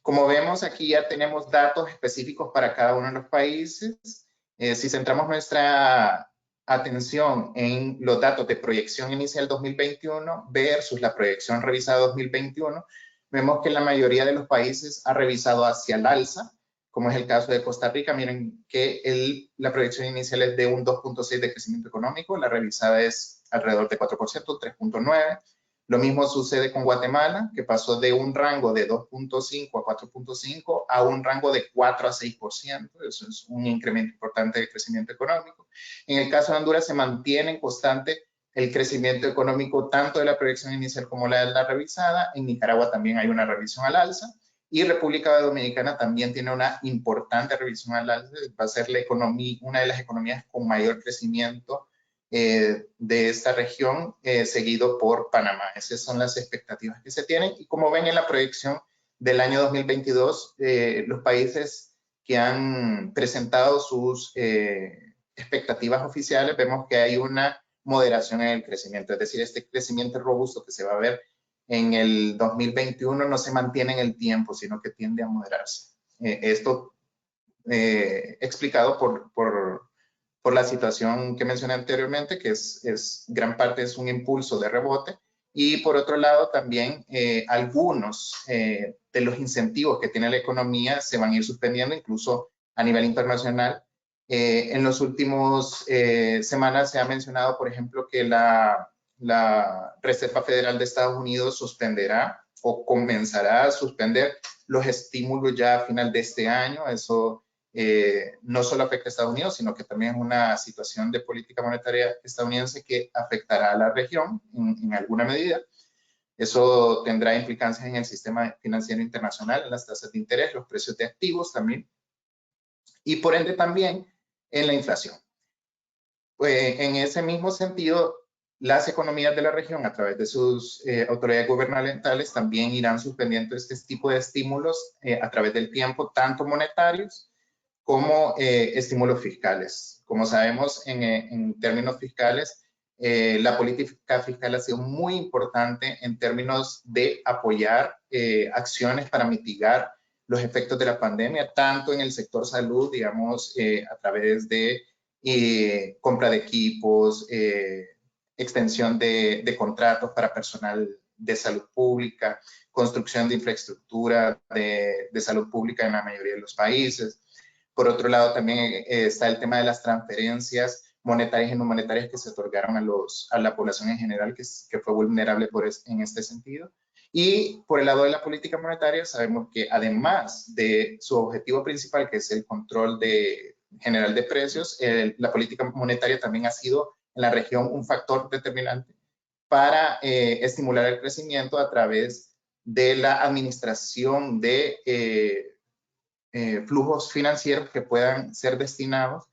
Como vemos, aquí ya tenemos datos específicos para cada uno de los países. Si centramos nuestra atención en los datos de proyección inicial 2021 versus la proyección revisada 2021, vemos que la mayoría de los países ha revisado hacia el alza, como es el caso de Costa Rica. Miren que la proyección inicial es de un 2.6 de crecimiento económico, la revisada es alrededor de 4%, 3.9%. Lo mismo sucede con Guatemala, que pasó de un rango de 2.5 a 4.5 a un rango de 4 a 6%. Eso es un incremento importante de crecimiento económico. En el caso de Honduras se mantiene constante el crecimiento económico tanto de la proyección inicial como la de la revisada. En Nicaragua también hay una revisión al alza. Y República Dominicana también tiene una importante revisión al alza. Va a ser una de las economías con mayor crecimiento de esta región, seguido por Panamá. Esas son las expectativas que se tienen. Y como ven en la proyección del año 2022, los países que han presentado sus expectativas oficiales, vemos que hay una moderación en el crecimiento. Es decir, este crecimiento robusto que se va a ver en el 2021 no se mantiene en el tiempo, sino que tiende a moderarse. Esto explicado por la situación que mencioné anteriormente, que gran parte es un impulso de rebote, y por otro lado también algunos de los incentivos que tiene la economía se van a ir suspendiendo, incluso a nivel internacional. En los últimos semanas se ha mencionado, por ejemplo, que la Reserva Federal de Estados Unidos suspenderá o comenzará a suspender los estímulos ya a final de este año. Eso no solo afecta a Estados Unidos, sino que también es una situación de política monetaria estadounidense que afectará a la región en alguna medida. Eso tendrá implicancias en el sistema financiero internacional, en las tasas de interés, los precios de activos también, y por ende también en la inflación. En ese mismo sentido, las economías de la región, a través de sus autoridades gubernamentales, también irán suspendiendo este tipo de estímulos a través del tiempo, tanto monetarios como estímulos fiscales. Como sabemos, en términos fiscales, la política fiscal ha sido muy importante en términos de apoyar acciones para mitigar los efectos de la pandemia, tanto en el sector salud, digamos, a través de compra de equipos, extensión de contratos para personal de salud pública, construcción de infraestructura de salud pública en la mayoría de los países. Por otro lado, también está el tema de las transferencias monetarias y no monetarias que se otorgaron a la población en general, que fue vulnerable en este sentido. Y por el lado de la política monetaria, sabemos que además de su objetivo principal, que es el control general de precios, la política monetaria también ha sido en la región un factor determinante para estimular el crecimiento a través de la administración de flujos financieros que puedan ser destinados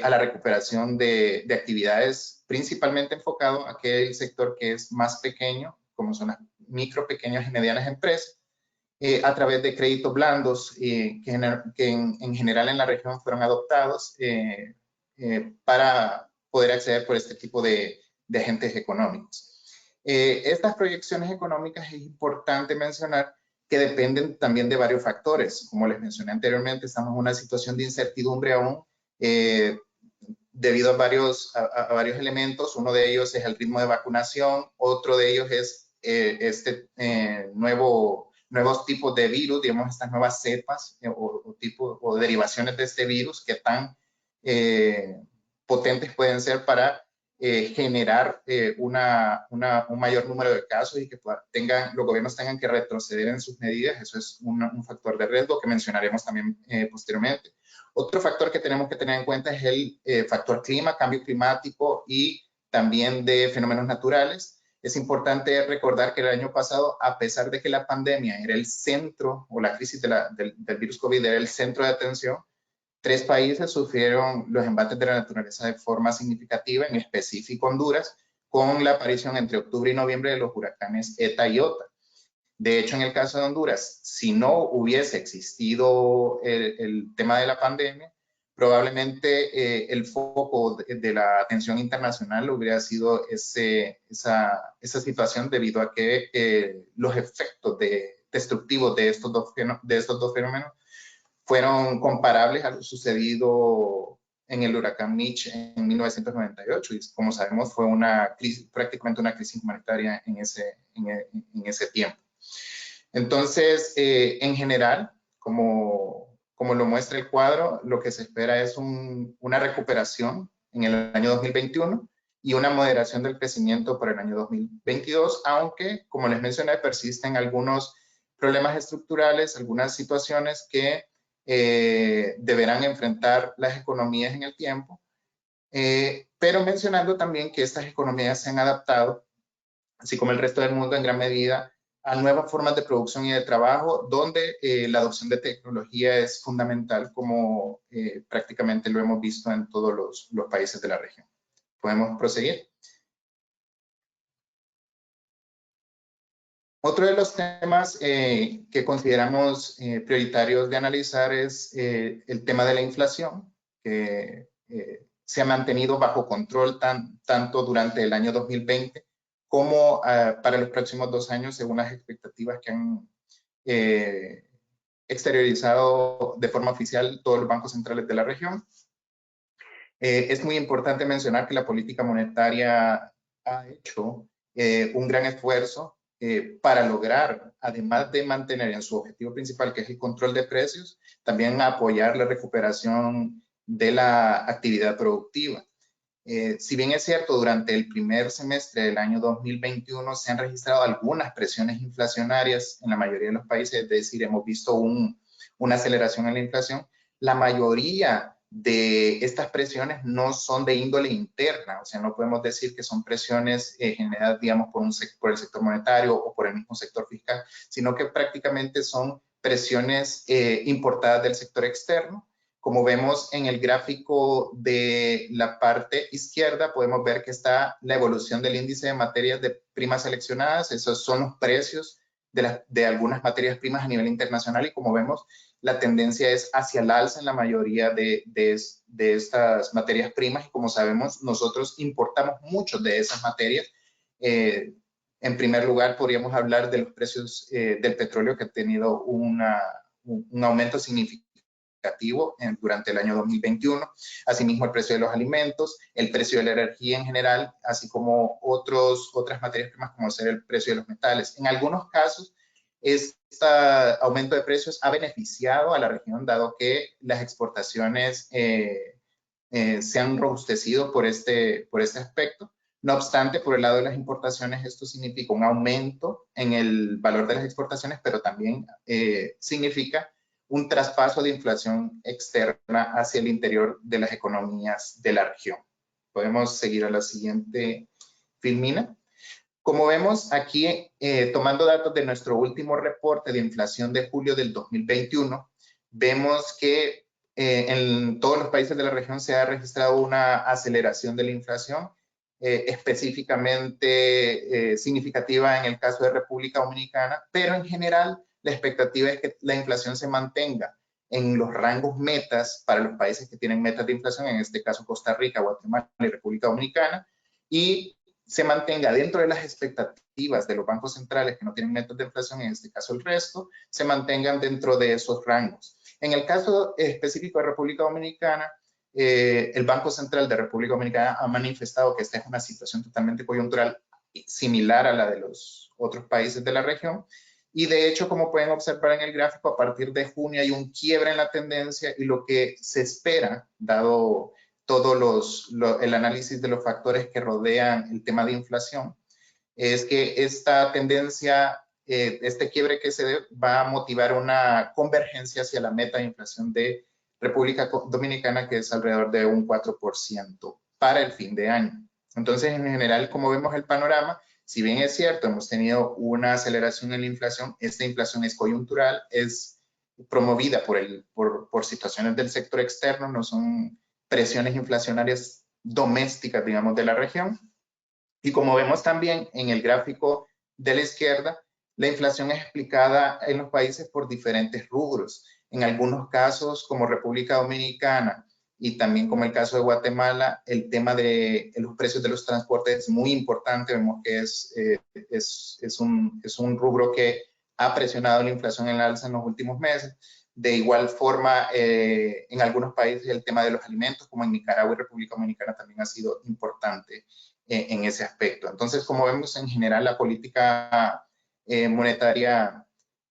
a la recuperación de actividades, principalmente enfocado a aquel sector que es más pequeño, como son las micro, pequeñas y medianas empresas, a través de créditos blandos que en general en la región fueron adoptados para poder acceder por este tipo de agentes económicos. Estas proyecciones económicas es importante mencionar que dependen también de varios factores. Como les mencioné anteriormente, estamos en una situación de incertidumbre aún debido a varios elementos. Uno de ellos es el ritmo de vacunación, otro de ellos es nuevos tipos de virus, digamos, estas nuevas cepas o derivaciones de este virus que tan potentes pueden ser para generar un mayor número de casos y que los gobiernos tengan que retroceder en sus medidas. Eso es un factor de riesgo que mencionaremos también posteriormente. Otro factor que tenemos que tener en cuenta es el factor clima, cambio climático y también de fenómenos naturales. Es importante recordar que el año pasado, a pesar de que la pandemia era el centro, o la crisis del virus COVID era el centro de atención, 3 países sufrieron los embates de la naturaleza de forma significativa, en específico Honduras, con la aparición entre octubre y noviembre de los huracanes ETA y OTA. De hecho, en el caso de Honduras, si no hubiese existido el tema de la pandemia, probablemente el foco de la atención internacional hubiera sido esa situación, debido a que los efectos destructivos de estos dos fenómenos fueron comparables a lo sucedido en el huracán Mitch en 1998, y como sabemos fue prácticamente una crisis humanitaria en ese tiempo. Entonces, en general, como como lo muestra el cuadro, lo que se espera es una recuperación en el año 2021 y una moderación del crecimiento para el año 2022, aunque, como les mencioné, persisten algunos problemas estructurales, algunas situaciones que deberán enfrentar las economías en el tiempo, pero mencionando también que estas economías se han adaptado, así como el resto del mundo, en gran medida a nuevas formas de producción y de trabajo, donde la adopción de tecnología es fundamental, como prácticamente lo hemos visto en todos los países de la región. ¿Podemos proseguir? Otro de los temas que consideramos prioritarios de analizar es el tema de la inflación, que se ha mantenido bajo control tanto durante el año 2020 como para los próximos 2 años, según las expectativas que han exteriorizado de forma oficial todos los bancos centrales de la región. Es muy importante mencionar que la política monetaria ha hecho un gran esfuerzo para lograr, además de mantener en su objetivo principal, que es el control de precios, también apoyar la recuperación de la actividad productiva. Si bien es cierto, durante el primer semestre del año 2021 se han registrado algunas presiones inflacionarias en la mayoría de los países, es decir, hemos visto una aceleración en la inflación, la mayoría de estas presiones no son de índole interna, o sea, no podemos decir que son presiones generadas, digamos, por el sector monetario o por el mismo sector fiscal, sino que prácticamente son presiones importadas del sector externo. Como vemos en el gráfico de la parte izquierda, podemos ver que está la evolución del índice de materias de primas seleccionadas. Esos son los precios de algunas materias primas a nivel internacional, y como vemos, la tendencia es hacia el alza en la mayoría de estas materias primas, y como sabemos, nosotros importamos muchas de esas materias. En primer lugar, podríamos hablar de los precios del petróleo, que ha tenido un aumento significativo durante el año 2021, asimismo el precio de los alimentos, el precio de la energía en general, así como otras materias primas como ser el precio de los metales. En algunos casos, este aumento de precios ha beneficiado a la región, dado que las exportaciones se han robustecido por este aspecto. No obstante, por el lado de las importaciones, esto significa un aumento en el valor de las exportaciones, pero también significa un traspaso de inflación externa hacia el interior de las economías de la región. Podemos seguir a la siguiente filmina. Como vemos aquí, tomando datos de nuestro último reporte de inflación de julio del 2021, vemos que en todos los países de la región se ha registrado una aceleración de la inflación, específicamente significativa en el caso de República Dominicana, pero en general la expectativa es que la inflación se mantenga en los rangos metas para los países que tienen metas de inflación, en este caso Costa Rica, Guatemala y República Dominicana, y se mantenga dentro de las expectativas de los bancos centrales que no tienen metas de inflación, en este caso el resto, se mantengan dentro de esos rangos. En el caso específico de República Dominicana, el Banco Central de República Dominicana ha manifestado que esta es una situación totalmente coyuntural similar a la de los otros países de la región, y de hecho, como pueden observar en el gráfico, a partir de junio hay un quiebre en la tendencia, y lo que se espera, dado todo el análisis de los factores que rodean el tema de inflación, es que esta tendencia, este quiebre que se dé, va a motivar una convergencia hacia la meta de inflación de República Dominicana, que es alrededor de un 4% para el fin de año. Entonces, en general, como vemos el panorama, si bien es cierto, hemos tenido una aceleración en la inflación, esta inflación es coyuntural, es promovida por situaciones del sector externo, no son presiones inflacionarias domésticas, digamos, de la región. Y como vemos también en el gráfico de la izquierda, la inflación es explicada en los países por diferentes rubros. En algunos casos, como República Dominicana y también como el caso de Guatemala, el tema de los precios de los transportes es muy importante. Vemos que es un rubro que ha presionado la inflación en la alza en los últimos meses. De igual forma, en algunos países el tema de los alimentos, como en Nicaragua y República Dominicana, también ha sido importante en ese aspecto. Entonces, como vemos, en general la política monetaria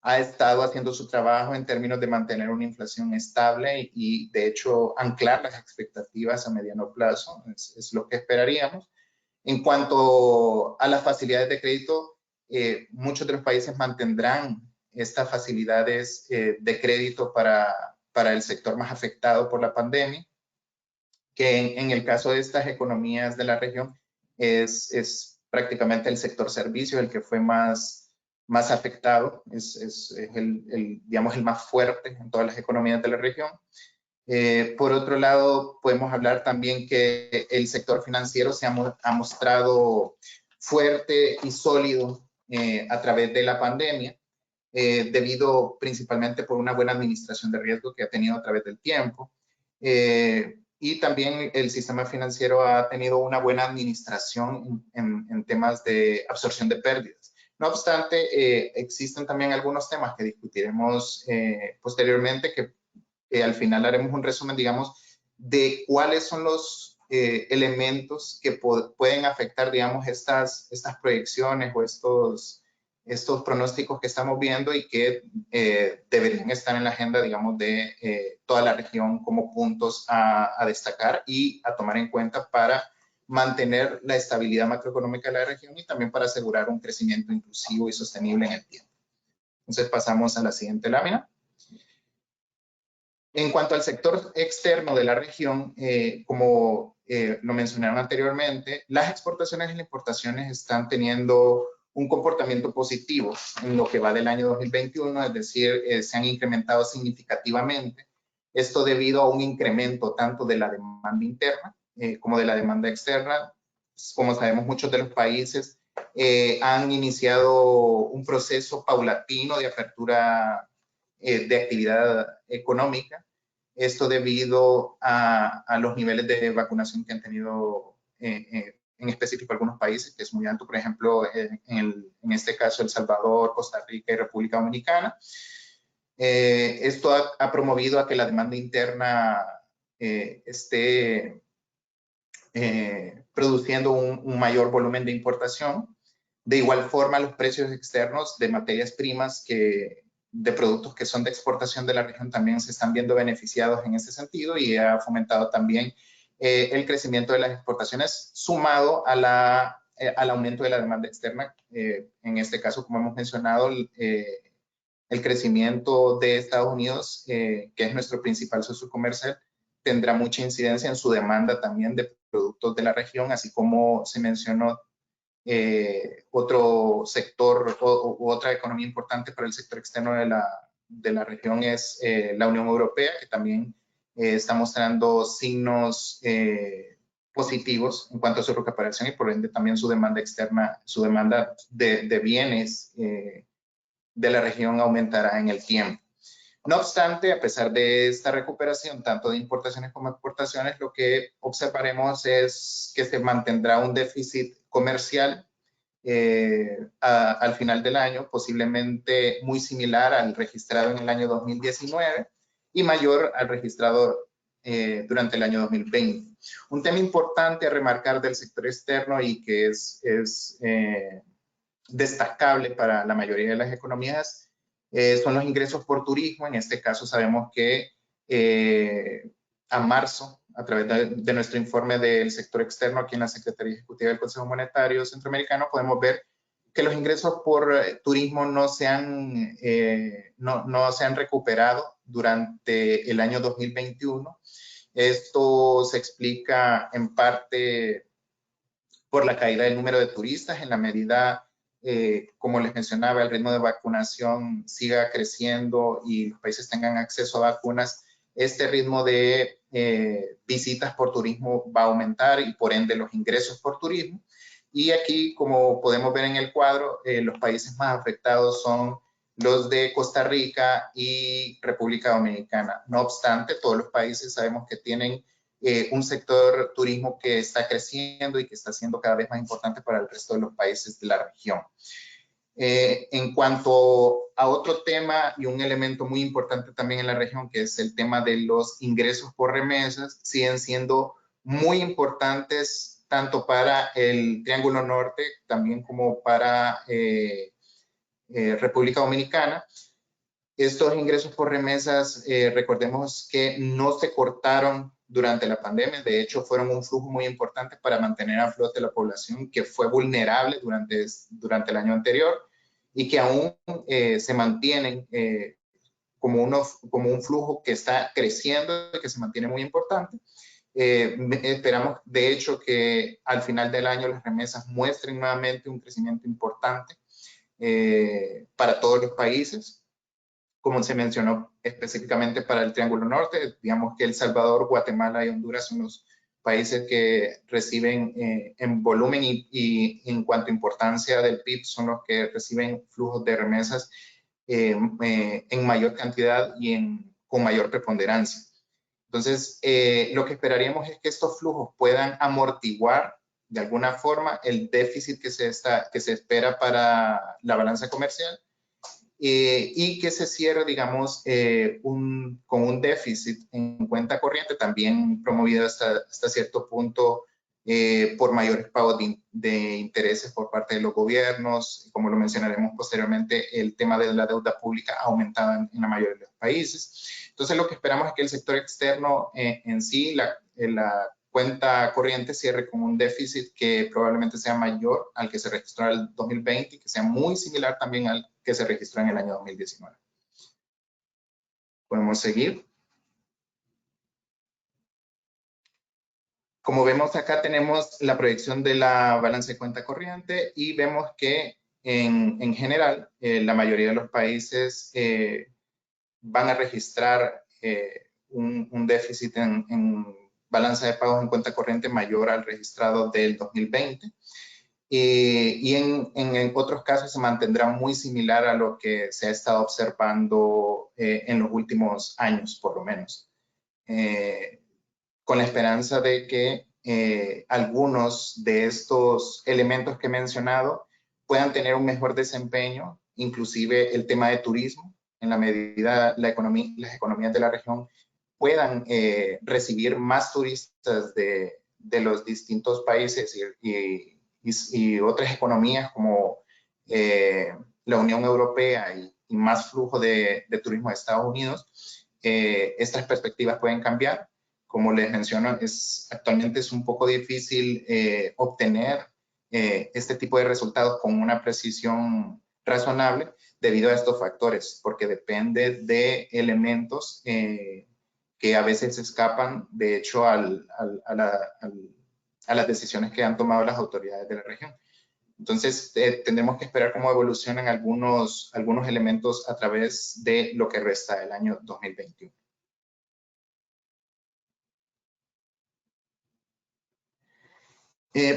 ha estado haciendo su trabajo en términos de mantener una inflación estable y de hecho anclar las expectativas a mediano plazo, es lo que esperaríamos. En cuanto a las facilidades de crédito, muchos de los países mantendrán estas facilidades de crédito para el sector más afectado por la pandemia, que en el caso de estas economías de la región es prácticamente el sector servicios el que fue más afectado, es digamos, el más fuerte en todas las economías de la región. Por otro lado, podemos hablar también que el sector financiero se ha mostrado fuerte y sólido a través de la pandemia, debido principalmente por una buena administración de riesgo que ha tenido a través del tiempo. Y también el sistema financiero ha tenido una buena administración en temas de absorción de pérdidas. No obstante, existen también algunos temas que discutiremos posteriormente que al final haremos un resumen, digamos, de cuáles son los elementos que pueden afectar, digamos, estas proyecciones o estos pronósticos que estamos viendo y que deberían estar en la agenda, digamos, de toda la región como puntos a destacar y a tomar en cuenta para mantener la estabilidad macroeconómica de la región y también para asegurar un crecimiento inclusivo y sostenible en el tiempo. Entonces pasamos a la siguiente lámina. En cuanto al sector externo de la región, como lo mencionaron anteriormente, las exportaciones y las importaciones están teniendo un comportamiento positivo en lo que va del año 2021, es decir, se han incrementado significativamente. Esto debido a un incremento tanto de la demanda interna como de la demanda externa. Como sabemos, muchos de los países han iniciado un proceso paulatino de apertura de actividad económica. Esto debido a los niveles de vacunación que han tenido en específico algunos países, que es muy alto, por ejemplo, en este caso El Salvador, Costa Rica y República Dominicana. Esto ha promovido a que la demanda interna esté produciendo un mayor volumen de importación. De igual forma, los precios externos de materias primas de productos que son de exportación de la región también se están viendo beneficiados en ese sentido y ha fomentado también el crecimiento de las exportaciones sumado al aumento de la demanda externa. En este caso, como hemos mencionado, el crecimiento de Estados Unidos, que es nuestro principal socio comercial, tendrá mucha incidencia en su demanda también de productos de la región, así como se mencionó otro sector u otra economía importante para el sector externo de la región es la Unión Europea, que también está mostrando signos positivos en cuanto a su recuperación y por ende también su demanda externa, su demanda de bienes de la región aumentará en el tiempo. No obstante, a pesar de esta recuperación, tanto de importaciones como exportaciones, lo que observaremos es que se mantendrá un déficit comercial al final del año, posiblemente muy similar al registrado en el año 2019 y mayor al registrado durante el año 2020. Un tema importante a remarcar del sector externo y que es destacable para la mayoría de las economías son los ingresos por turismo. En este caso sabemos que a marzo, a través de nuestro informe del sector externo aquí en la Secretaría Ejecutiva del Consejo Monetario Centroamericano, podemos ver que los ingresos por turismo no se han recuperado durante el año 2021. Esto se explica en parte por la caída del número de turistas en la medida como les mencionaba, el ritmo de vacunación siga creciendo y los países tengan acceso a vacunas, este ritmo de visitas por turismo va a aumentar y por ende los ingresos por turismo. Y aquí, como podemos ver en el cuadro, los países más afectados son los de Costa Rica y República Dominicana. No obstante, todos los países sabemos que tienen un sector turismo que está creciendo y que está siendo cada vez más importante para el resto de los países de la región. En cuanto a otro tema y un elemento muy importante también en la región, que es el tema de los ingresos por remesas, siguen siendo muy importantes tanto para el Triángulo Norte, también como para República Dominicana. Estos ingresos por remesas, recordemos que no se cortaron durante la pandemia. De hecho, fueron un flujo muy importante para mantener a flote la población que fue vulnerable durante el año anterior y que aún se mantienen como un flujo que está creciendo y que se mantiene muy importante. Esperamos, de hecho, que al final del año las remesas muestren nuevamente un crecimiento importante para todos los países. Como se mencionó específicamente para el Triángulo Norte, digamos que El Salvador, Guatemala y Honduras son los países que reciben en volumen y en cuanto a importancia del PIB son los que reciben flujos de remesas en mayor cantidad y con mayor preponderancia. Entonces, lo que esperaríamos es que estos flujos puedan amortiguar de alguna forma el déficit que se espera para la balanza comercial y que se cierre, digamos, con un déficit en cuenta corriente, también promovido hasta cierto punto por mayores pagos de intereses por parte de los gobiernos. Como lo mencionaremos posteriormente, el tema de la deuda pública ha aumentado en la mayoría de los países. Entonces, lo que esperamos es que el sector externo en sí, la cuenta corriente, cierre con un déficit que probablemente sea mayor al que se registró en el 2020 y que sea muy similar también al que se registró en el año 2019. Podemos seguir. Como vemos acá tenemos la proyección de la balanza de cuenta corriente y vemos que en general la mayoría de los países van a registrar un déficit en balanza de pagos en cuenta corriente mayor al registrado del 2020. Y en otros casos se mantendrá muy similar a lo que se ha estado observando en los últimos años, por lo menos. Con la esperanza de que algunos de estos elementos que he mencionado puedan tener un mejor desempeño, inclusive el tema de turismo, en la medida las economías de la región puedan recibir más turistas de los distintos países y otras economías como la Unión Europea y más flujo de turismo de Estados Unidos, estas perspectivas pueden cambiar. Como les menciono, actualmente es un poco difícil obtener este tipo de resultados con una precisión razonable debido a estos factores, porque depende de elementos que a veces escapan, de hecho, a las decisiones que han tomado las autoridades de la región. Entonces, tendremos que esperar cómo evolucionan algunos elementos a través de lo que resta del año 2021.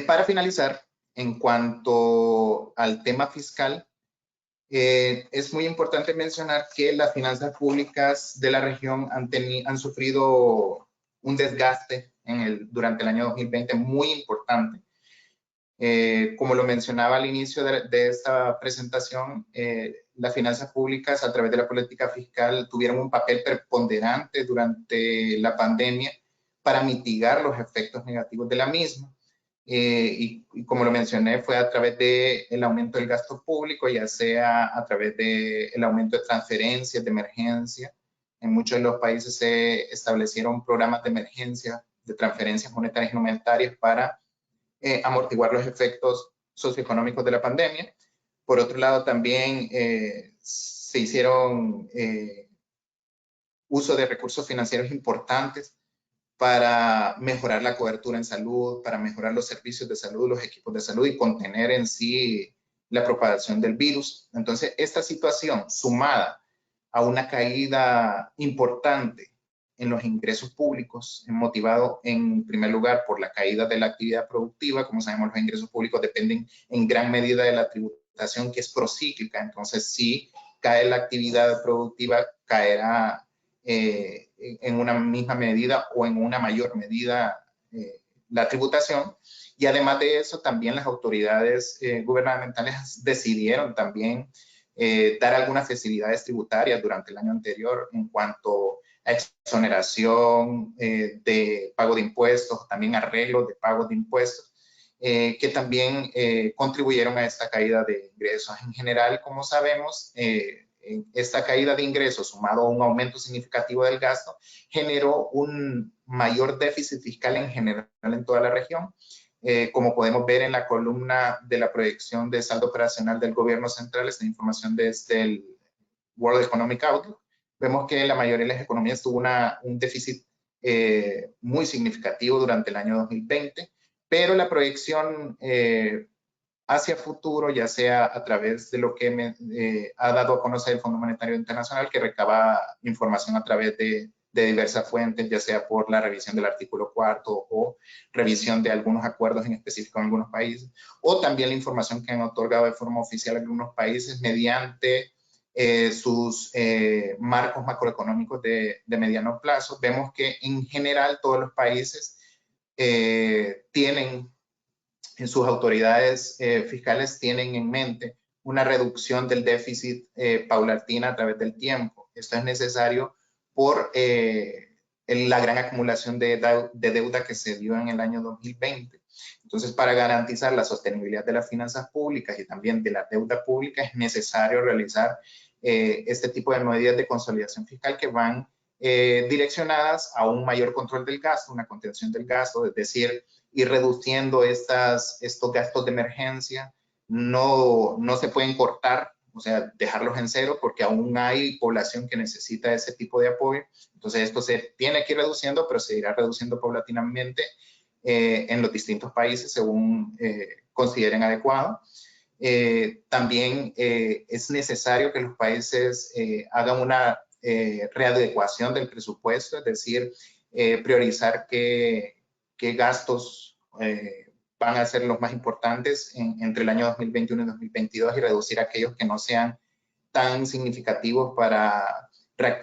Para finalizar, en cuanto al tema fiscal, es muy importante mencionar que las finanzas públicas de la región han sufrido un desgaste durante el año 2020 muy importante. Como lo mencionaba al inicio de esta presentación, las finanzas públicas a través de la política fiscal tuvieron un papel preponderante durante la pandemia para mitigar los efectos negativos de la misma. Y como lo mencioné, fue a través del aumento del gasto público, ya sea a través del aumento de transferencias de emergencia. En muchos de los países se establecieron programas de emergencia, de transferencias monetarias y no monetarias para amortiguar los efectos socioeconómicos de la pandemia. Por otro lado, también se hicieron uso de recursos financieros importantes para mejorar la cobertura en salud, para mejorar los servicios de salud, los equipos de salud y contener en sí la propagación del virus. Entonces, esta situación sumada a una caída importante en los ingresos públicos, motivado en primer lugar por la caída de la actividad productiva. Como sabemos, los ingresos públicos dependen en gran medida de la tributación, que es procíclica. Entonces, si cae la actividad productiva, caerá en una misma medida o en una mayor medida la tributación. Y además de eso, también las autoridades gubernamentales decidieron también dar algunas facilidades tributarias durante el año anterior en cuanto a exoneración de pago de impuestos, también arreglos de pago de impuestos, que también contribuyeron a esta caída de ingresos. En general, como sabemos, esta caída de ingresos sumado a un aumento significativo del gasto generó un mayor déficit fiscal en general en toda la región. Como podemos ver en la columna de la proyección de saldo operacional del gobierno central, esta información desde el World Economic Outlook, vemos que la mayoría de las economías tuvo un déficit muy significativo durante el año 2020, pero la proyección hacia futuro, ya sea a través de lo que ha dado a conocer el Fondo Monetario Internacional, que recaba información a través de diversas fuentes, ya sea por la revisión del artículo 4 o revisión de algunos acuerdos en específico en algunos países, o también la información que han otorgado de forma oficial algunos países mediante sus marcos macroeconómicos de mediano plazo. Vemos que en general todos los países tienen, en sus autoridades fiscales tienen en mente una reducción del déficit paulatina a través del tiempo. Esto es necesario por la gran acumulación de deuda que se dio en el año 2020. Entonces, para garantizar la sostenibilidad de las finanzas públicas y también de la deuda pública, es necesario realizar este tipo de medidas de consolidación fiscal que van direccionadas a un mayor control del gasto, una contención del gasto, es decir, ir reduciendo estos gastos de emergencia. No se pueden cortar, o sea, dejarlos en cero, porque aún hay población que necesita ese tipo de apoyo. Entonces, esto se tiene que ir reduciendo, pero se irá reduciendo paulatinamente en los distintos países según consideren adecuado. También es necesario que los países hagan una readecuación del presupuesto, es decir, priorizar qué gastos van a ser los más importantes entre el año 2021 y 2022 y reducir aquellos que no sean tan significativos para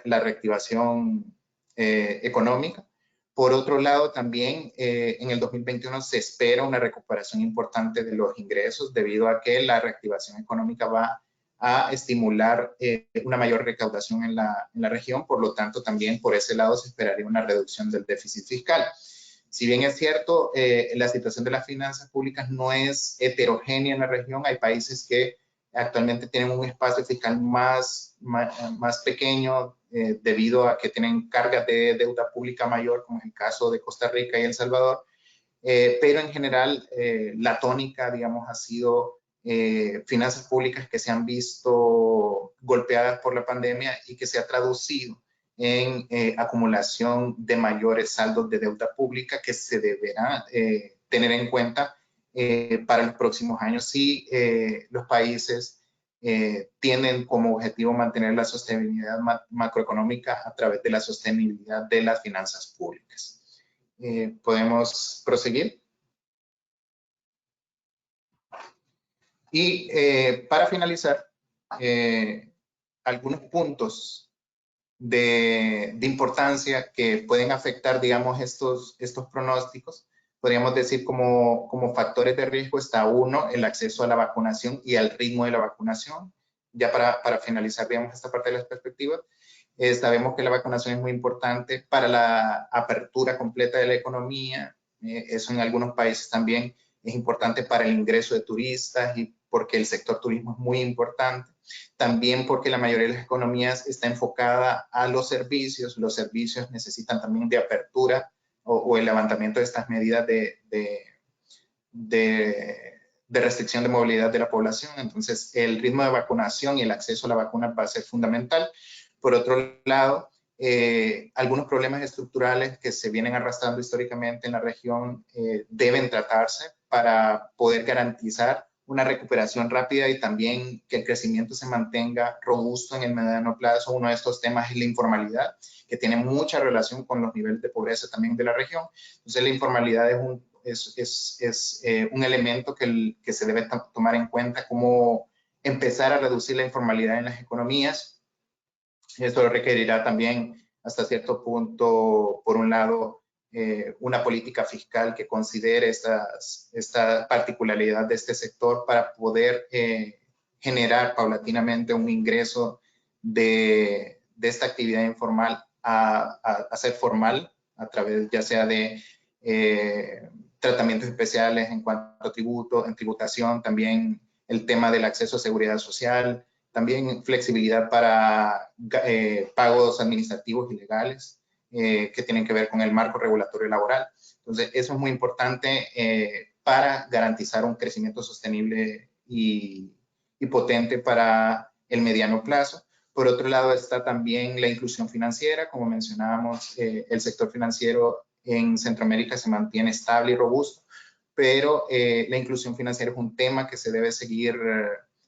la reactivación económica. Por otro lado, también en el 2021 se espera una recuperación importante de los ingresos debido a que la reactivación económica va a estimular una mayor recaudación en la región. Por lo tanto, también por ese lado se esperaría una reducción del déficit fiscal. Si bien es cierto, la situación de las finanzas públicas no es heterogénea en la región, hay países que actualmente tienen un espacio fiscal más pequeño debido a que tienen cargas de deuda pública mayor, como es el caso de Costa Rica y El Salvador, pero en general la tónica, digamos, ha sido finanzas públicas que se han visto golpeadas por la pandemia y que se ha traducido en acumulación de mayores saldos de deuda pública que se deberá tener en cuenta para los próximos años si los países tienen como objetivo mantener la sostenibilidad macroeconómica a través de la sostenibilidad de las finanzas públicas. ¿Podemos proseguir? Y para finalizar, algunos puntos de importancia que pueden afectar, digamos, estos pronósticos. Podríamos decir como factores de riesgo está uno, el acceso a la vacunación y el ritmo de la vacunación. Ya para finalizar, digamos, esta parte de las perspectivas, sabemos que la vacunación es muy importante para la apertura completa de la economía. Eso en algunos países también es importante para el ingreso de turistas y porque el sector turismo es muy importante. También porque la mayoría de las economías está enfocada a los servicios necesitan también de apertura o el levantamiento de estas medidas de restricción de movilidad de la población. Entonces, el ritmo de vacunación y el acceso a la vacuna va a ser fundamental. Por otro lado, algunos problemas estructurales que se vienen arrastrando históricamente en la región deben tratarse para poder garantizar una recuperación rápida y también que el crecimiento se mantenga robusto en el mediano plazo. Uno de estos temas es la informalidad, que tiene mucha relación con los niveles de pobreza también de la región. Entonces, la informalidad es un elemento que se debe tomar en cuenta, cómo empezar a reducir la informalidad en las economías. Esto requerirá también, hasta cierto punto, por un lado, una política fiscal que considere esta particularidad de este sector para poder generar paulatinamente un ingreso de esta actividad informal a ser formal a través ya sea de tratamientos especiales en cuanto a tributo, en tributación, también el tema del acceso a seguridad social, también flexibilidad para pagos administrativos y legales que tienen que ver con el marco regulatorio laboral. Entonces, eso es muy importante para garantizar un crecimiento sostenible y potente para el mediano plazo. Por otro lado está también la inclusión financiera. Como mencionábamos, el sector financiero en Centroamérica se mantiene estable y robusto, pero la inclusión financiera es un tema que se debe seguir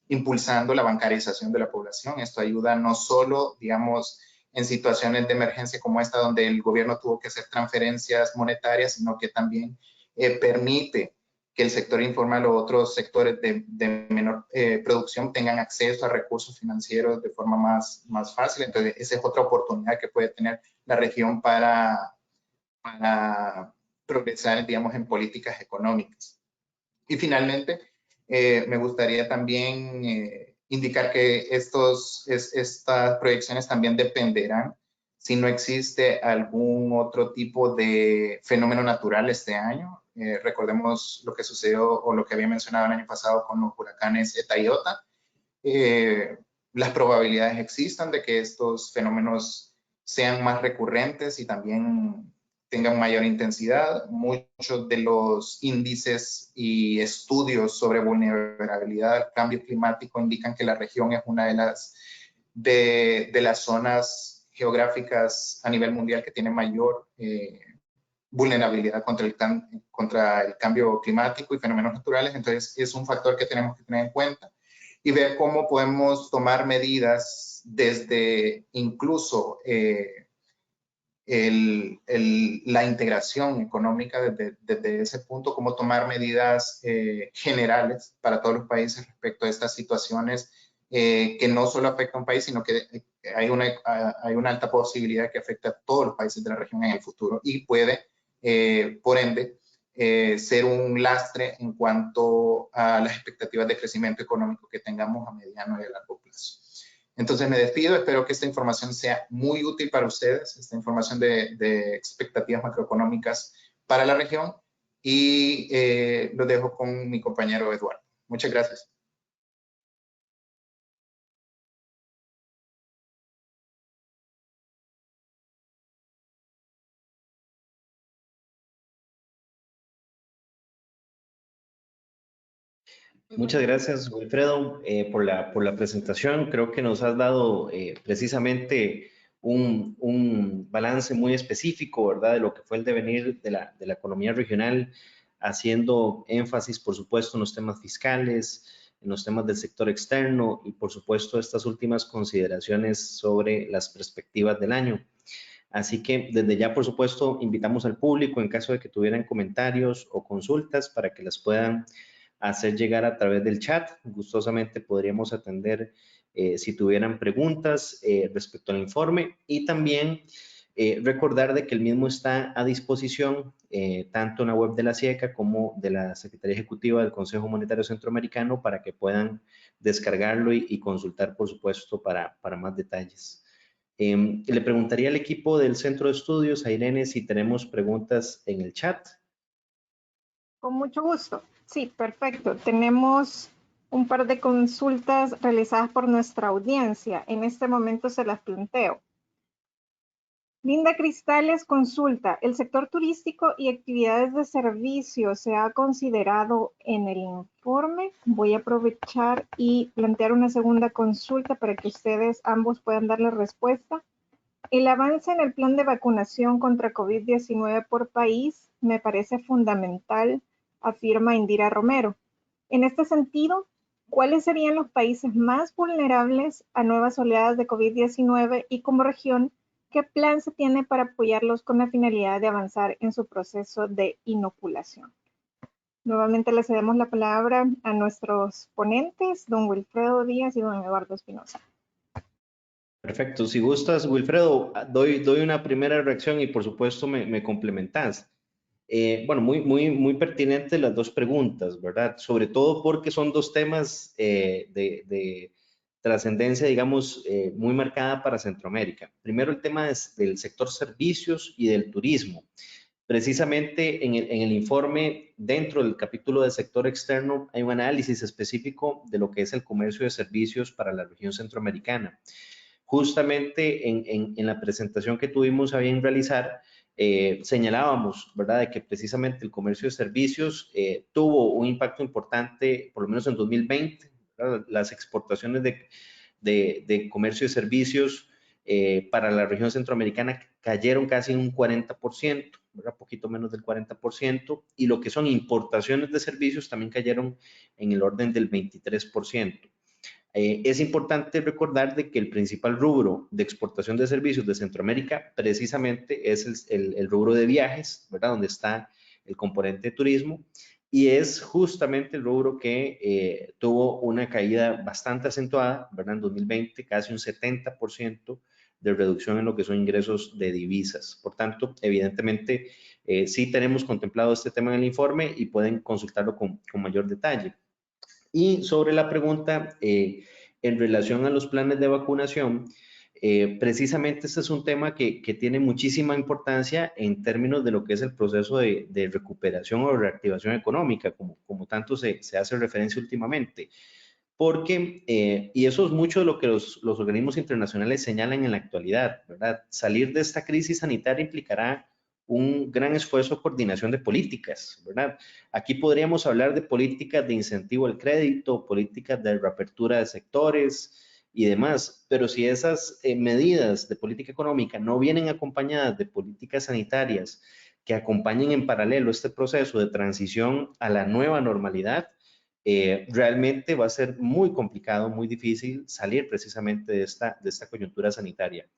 impulsando, la bancarización de la población. Esto ayuda no solo, digamos, en situaciones de emergencia como esta, donde el gobierno tuvo que hacer transferencias monetarias, sino que también permite que el sector informal o otros sectores de menor producción tengan acceso a recursos financieros de forma más fácil. Entonces, esa es otra oportunidad que puede tener la región para progresar, digamos, en políticas económicas. Y finalmente, me gustaría también indicar que estas proyecciones también dependerán si no existe algún otro tipo de fenómeno natural este año. Recordemos lo que sucedió o lo que había mencionado el año pasado con los huracanes Eta y Iota. Las probabilidades existan de que estos fenómenos sean más recurrentes y también tengan mayor intensidad. Muchos de los índices y estudios sobre vulnerabilidad al cambio climático indican que la región es una de las zonas geográficas a nivel mundial que tiene mayor vulnerabilidad contra el cambio climático y fenómenos naturales. Entonces, es un factor que tenemos que tener en cuenta y ver cómo podemos tomar medidas desde incluso la integración económica desde ese punto, cómo tomar medidas generales para todos los países respecto a estas situaciones que no solo afectan a un país, sino que hay una alta posibilidad que afecte a todos los países de la región en el futuro y puede, por ende, ser un lastre en cuanto a las expectativas de crecimiento económico que tengamos a mediano y a largo plazo. Entonces me despido, espero que esta información sea muy útil para ustedes, esta información de expectativas macroeconómicas para la región y lo dejo con mi compañero Eduardo. Muchas gracias. Muchas gracias, Wilfredo, por la presentación. Creo que nos has dado precisamente un balance muy específico, ¿verdad?, de lo que fue el devenir de la economía regional, haciendo énfasis, por supuesto, en los temas fiscales, en los temas del sector externo y, por supuesto, estas últimas consideraciones sobre las perspectivas del año. Así que desde ya, por supuesto, invitamos al público en caso de que tuvieran comentarios o consultas para que las puedan hacer llegar a través del chat. Gustosamente podríamos atender si tuvieran preguntas respecto al informe y también recordar de que el mismo está a disposición tanto en la web de la SIECA como de la Secretaría Ejecutiva del Consejo Monetario Centroamericano para que puedan descargarlo y consultar, por supuesto, para más detalles. Le preguntaría al equipo del Centro de Estudios, a Irene, si tenemos preguntas en el chat. Con mucho gusto. Sí, perfecto. Tenemos un par de consultas realizadas por nuestra audiencia. En este momento se las planteo. Linda Cristales consulta, ¿el sector turístico y actividades de servicio se ha considerado en el informe? Voy a aprovechar y plantear una segunda consulta para que ustedes ambos puedan darle respuesta. El avance en el plan de vacunación contra COVID-19 por país me parece fundamental, afirma Indira Romero. En este sentido, ¿cuáles serían los países más vulnerables a nuevas oleadas de COVID-19 y como región, qué plan se tiene para apoyarlos con la finalidad de avanzar en su proceso de inoculación? Nuevamente le cedemos la palabra a nuestros ponentes, don Wilfredo Díaz y don Eduardo Espinosa. Perfecto. Si gustas, Wilfredo, doy una primera reacción y por supuesto me complementas. Bueno, muy pertinentes las dos preguntas, ¿verdad? Sobre todo porque son dos temas de trascendencia, digamos, muy marcada para Centroamérica. Primero, el tema del sector servicios y del turismo. Precisamente en el informe, dentro del capítulo del sector externo, hay un análisis específico de lo que es el comercio de servicios para la región centroamericana. Justamente en la presentación que tuvimos a bien realizar, señalábamos, ¿verdad?, de que precisamente el comercio de servicios tuvo un impacto importante, por lo menos en 2020, ¿verdad? Las exportaciones de comercio de servicios para la región centroamericana cayeron casi un 40%, ¿verdad? Poquito menos del 40%, y lo que son importaciones de servicios también cayeron en el orden del 23%. Es importante recordar de que el principal rubro de exportación de servicios de Centroamérica precisamente es el rubro de viajes, ¿verdad? Donde está el componente de turismo, y es justamente el rubro que tuvo una caída bastante acentuada, ¿verdad? En 2020, casi un 70% de reducción en lo que son ingresos de divisas. Por tanto, evidentemente, sí tenemos contemplado este tema en el informe y pueden consultarlo con mayor detalle. Y sobre la pregunta en relación a los planes de vacunación, precisamente este es un tema que tiene muchísima importancia en términos de lo que es el proceso de recuperación o reactivación económica, como tanto se hace referencia últimamente. Porque, y eso es mucho de lo que los organismos internacionales señalan en la actualidad, ¿verdad? Salir de esta crisis sanitaria implicará un gran esfuerzo de coordinación de políticas, ¿verdad? Aquí podríamos hablar de políticas de incentivo al crédito, políticas de reapertura de sectores y demás, pero si esas medidas de política económica no vienen acompañadas de políticas sanitarias que acompañen en paralelo este proceso de transición a la nueva normalidad, realmente va a ser muy complicado, muy difícil salir precisamente de esta coyuntura sanitaria.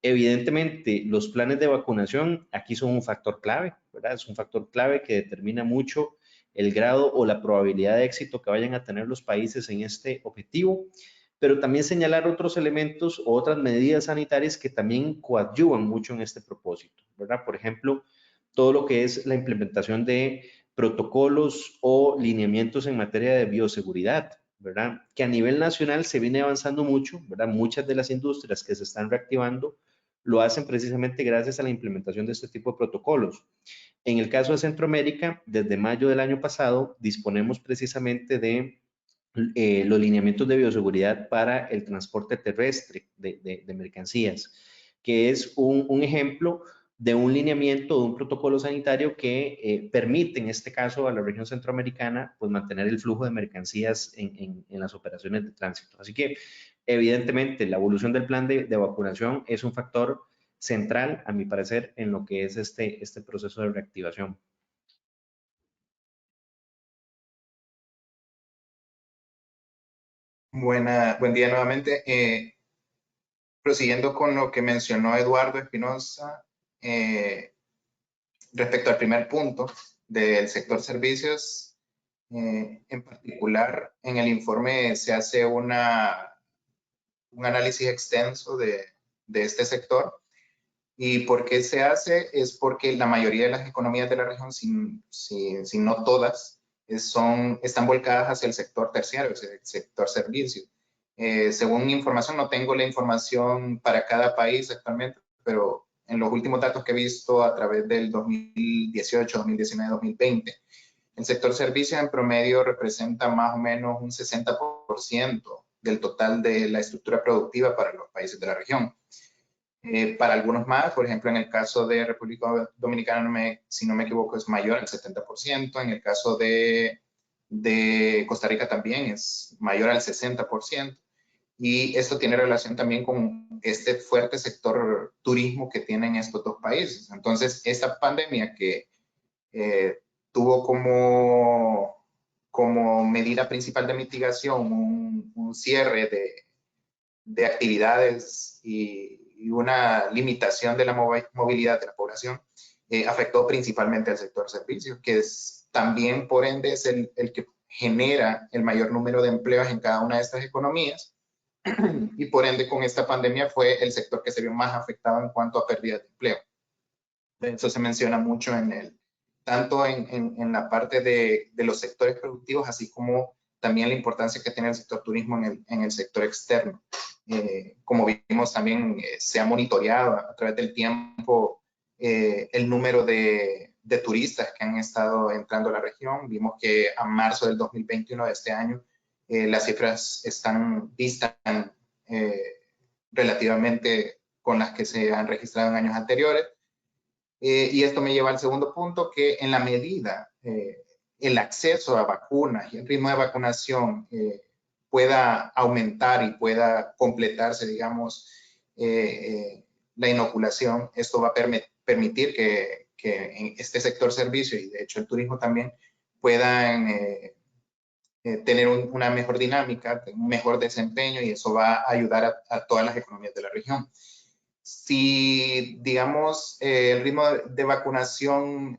Evidentemente, los planes de vacunación aquí son un factor clave, ¿verdad? Es un factor clave que determina mucho el grado o la probabilidad de éxito que vayan a tener los países en este objetivo, pero también señalar otros elementos o otras medidas sanitarias que también coadyuvan mucho en este propósito, ¿verdad? Por ejemplo, todo lo que es la implementación de protocolos o lineamientos en materia de bioseguridad, ¿verdad? Que a nivel nacional se viene avanzando mucho, ¿verdad? Muchas de las industrias que se están reactivando lo hacen precisamente gracias a la implementación de este tipo de protocolos. En el caso de Centroamérica, desde mayo del año pasado, disponemos precisamente de los lineamientos de bioseguridad para el transporte terrestre de mercancías, que es un ejemplo de un lineamiento, de un protocolo sanitario que permite, en este caso, a la región centroamericana, pues mantener el flujo de mercancías en las operaciones de tránsito. Así que, evidentemente, la evolución del plan de vacunación es un factor central, a mi parecer, en lo que es este proceso de reactivación. Buen día nuevamente. Prosiguiendo con lo que mencionó Eduardo Espinosa, respecto al primer punto del sector servicios, en particular en el informe se hace un análisis extenso de este sector. ¿Y por qué se hace? Es porque la mayoría de las economías de la región, si no todas, están volcadas hacia el sector terciario, hacia el sector servicio. Según mi información, no tengo la información para cada país actualmente, pero en los últimos datos que he visto a través del 2018, 2019, 2020, el sector servicios en promedio representa más o menos un 60% del total de la estructura productiva para los países de la región. Para algunos más, por ejemplo, en el caso de República Dominicana, si no me equivoco, es mayor al 70%. En el caso de Costa Rica también es mayor al 60%. Y esto tiene relación también con este fuerte sector turismo que tienen estos dos países. Entonces, esta pandemia que tuvo como medida principal de mitigación un cierre de actividades y una limitación de la movilidad de la población, afectó principalmente al sector servicios, que también por ende es el que genera el mayor número de empleos en cada una de estas economías, y por ende con esta pandemia fue el sector que se vio más afectado en cuanto a pérdida de empleo. Eso se menciona mucho tanto en la parte de los sectores productivos, así como también la importancia que tiene el sector turismo en el sector externo. Como vimos también, se ha monitoreado a través del tiempo el número de de turistas que han estado entrando a la región. Vimos que a marzo del 2021 de este año las cifras distan relativamente con las que se han registrado en años anteriores. Y esto me lleva al segundo punto, que en la medida el acceso a vacunas y el ritmo de vacunación pueda aumentar y pueda completarse, digamos, la inoculación, esto va a permitir que en este sector servicio y de hecho el turismo también puedan tener una mejor dinámica, un mejor desempeño, y eso va a ayudar a todas las economías de la región. Si, digamos, el ritmo de vacunación,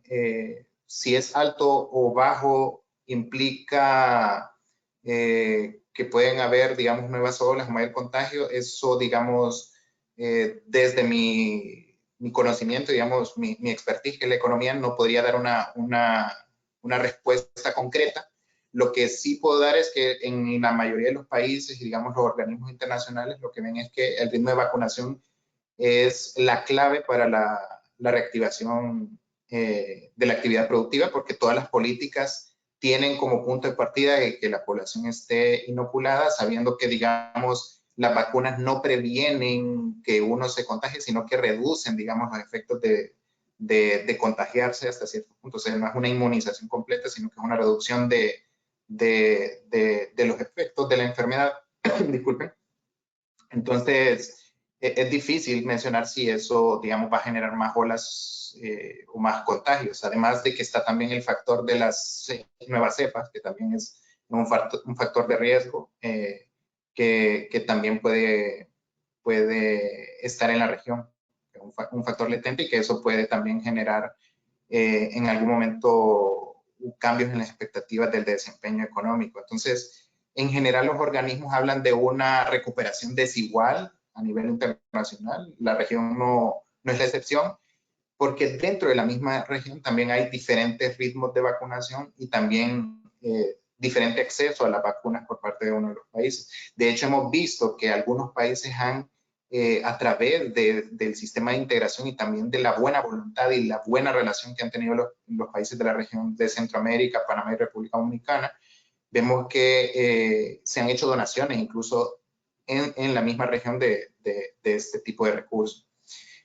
si es alto o bajo, implica que pueden haber, digamos, nuevas olas, mayor contagio. Eso, digamos, desde mi conocimiento, digamos, mi expertise en la economía, no podría dar una respuesta concreta. Lo que sí puedo dar es que en la mayoría de los países, digamos, los organismos internacionales, lo que ven es que el ritmo de vacunación es la clave para la reactivación de la actividad productiva, porque todas las políticas tienen como punto de partida que la población esté inoculada, sabiendo que, digamos, las vacunas no previenen que uno se contagie, sino que reducen, digamos, los efectos de contagiarse hasta cierto punto. O sea, no es una inmunización completa, sino que es una reducción de los efectos de la enfermedad. Disculpen. Entonces, es difícil mencionar si eso, digamos, va a generar más olas o más contagios. Además de que está también el factor de las nuevas cepas, que también es un factor de riesgo que también puede estar en la región, un factor latente, y que eso puede también generar en algún momento cambios en las expectativas del desempeño económico. Entonces, en general, los organismos hablan de una recuperación desigual a nivel internacional. La región no es la excepción, porque dentro de la misma región también hay diferentes ritmos de vacunación y también diferente acceso a las vacunas por parte de uno de los países. De hecho, hemos visto que algunos países han, a través del sistema de integración y también de la buena voluntad y la buena relación que han tenido los países de la región de Centroamérica, Panamá y República Dominicana, vemos que se han hecho donaciones incluso en la misma región de este tipo de recursos.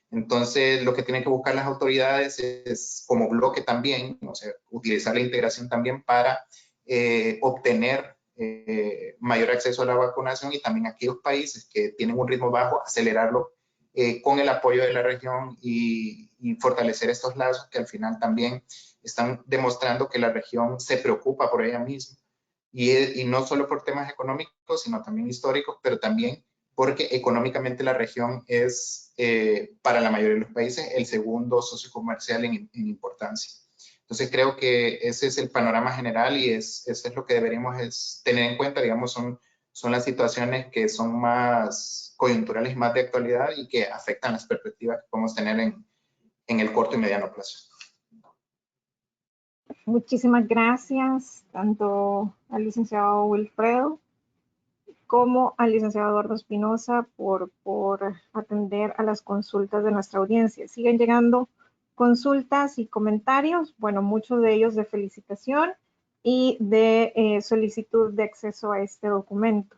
Entonces, lo que tienen que buscar las autoridades es, como bloque también, o sea, utilizar la integración también para obtener mayor acceso a la vacunación, y también aquellos países que tienen un ritmo bajo, acelerarlo con el apoyo de la región y fortalecer estos lazos que al final también están demostrando que la región se preocupa por ella misma. Y no solo por temas económicos, sino también históricos, pero también porque económicamente la región es, para la mayoría de los países, el segundo socio comercial en importancia. Entonces creo que ese es el panorama general y eso es lo que deberíamos tener en cuenta. Digamos, son las situaciones que son más coyunturales, más de actualidad, y que afectan las perspectivas que podemos tener en el corto y mediano plazo. Muchísimas gracias tanto al licenciado Wilfredo como al licenciado Eduardo Espinosa por atender a las consultas de nuestra audiencia. Siguen llegando consultas y comentarios, bueno, muchos de ellos de felicitación y de solicitud de acceso a este documento.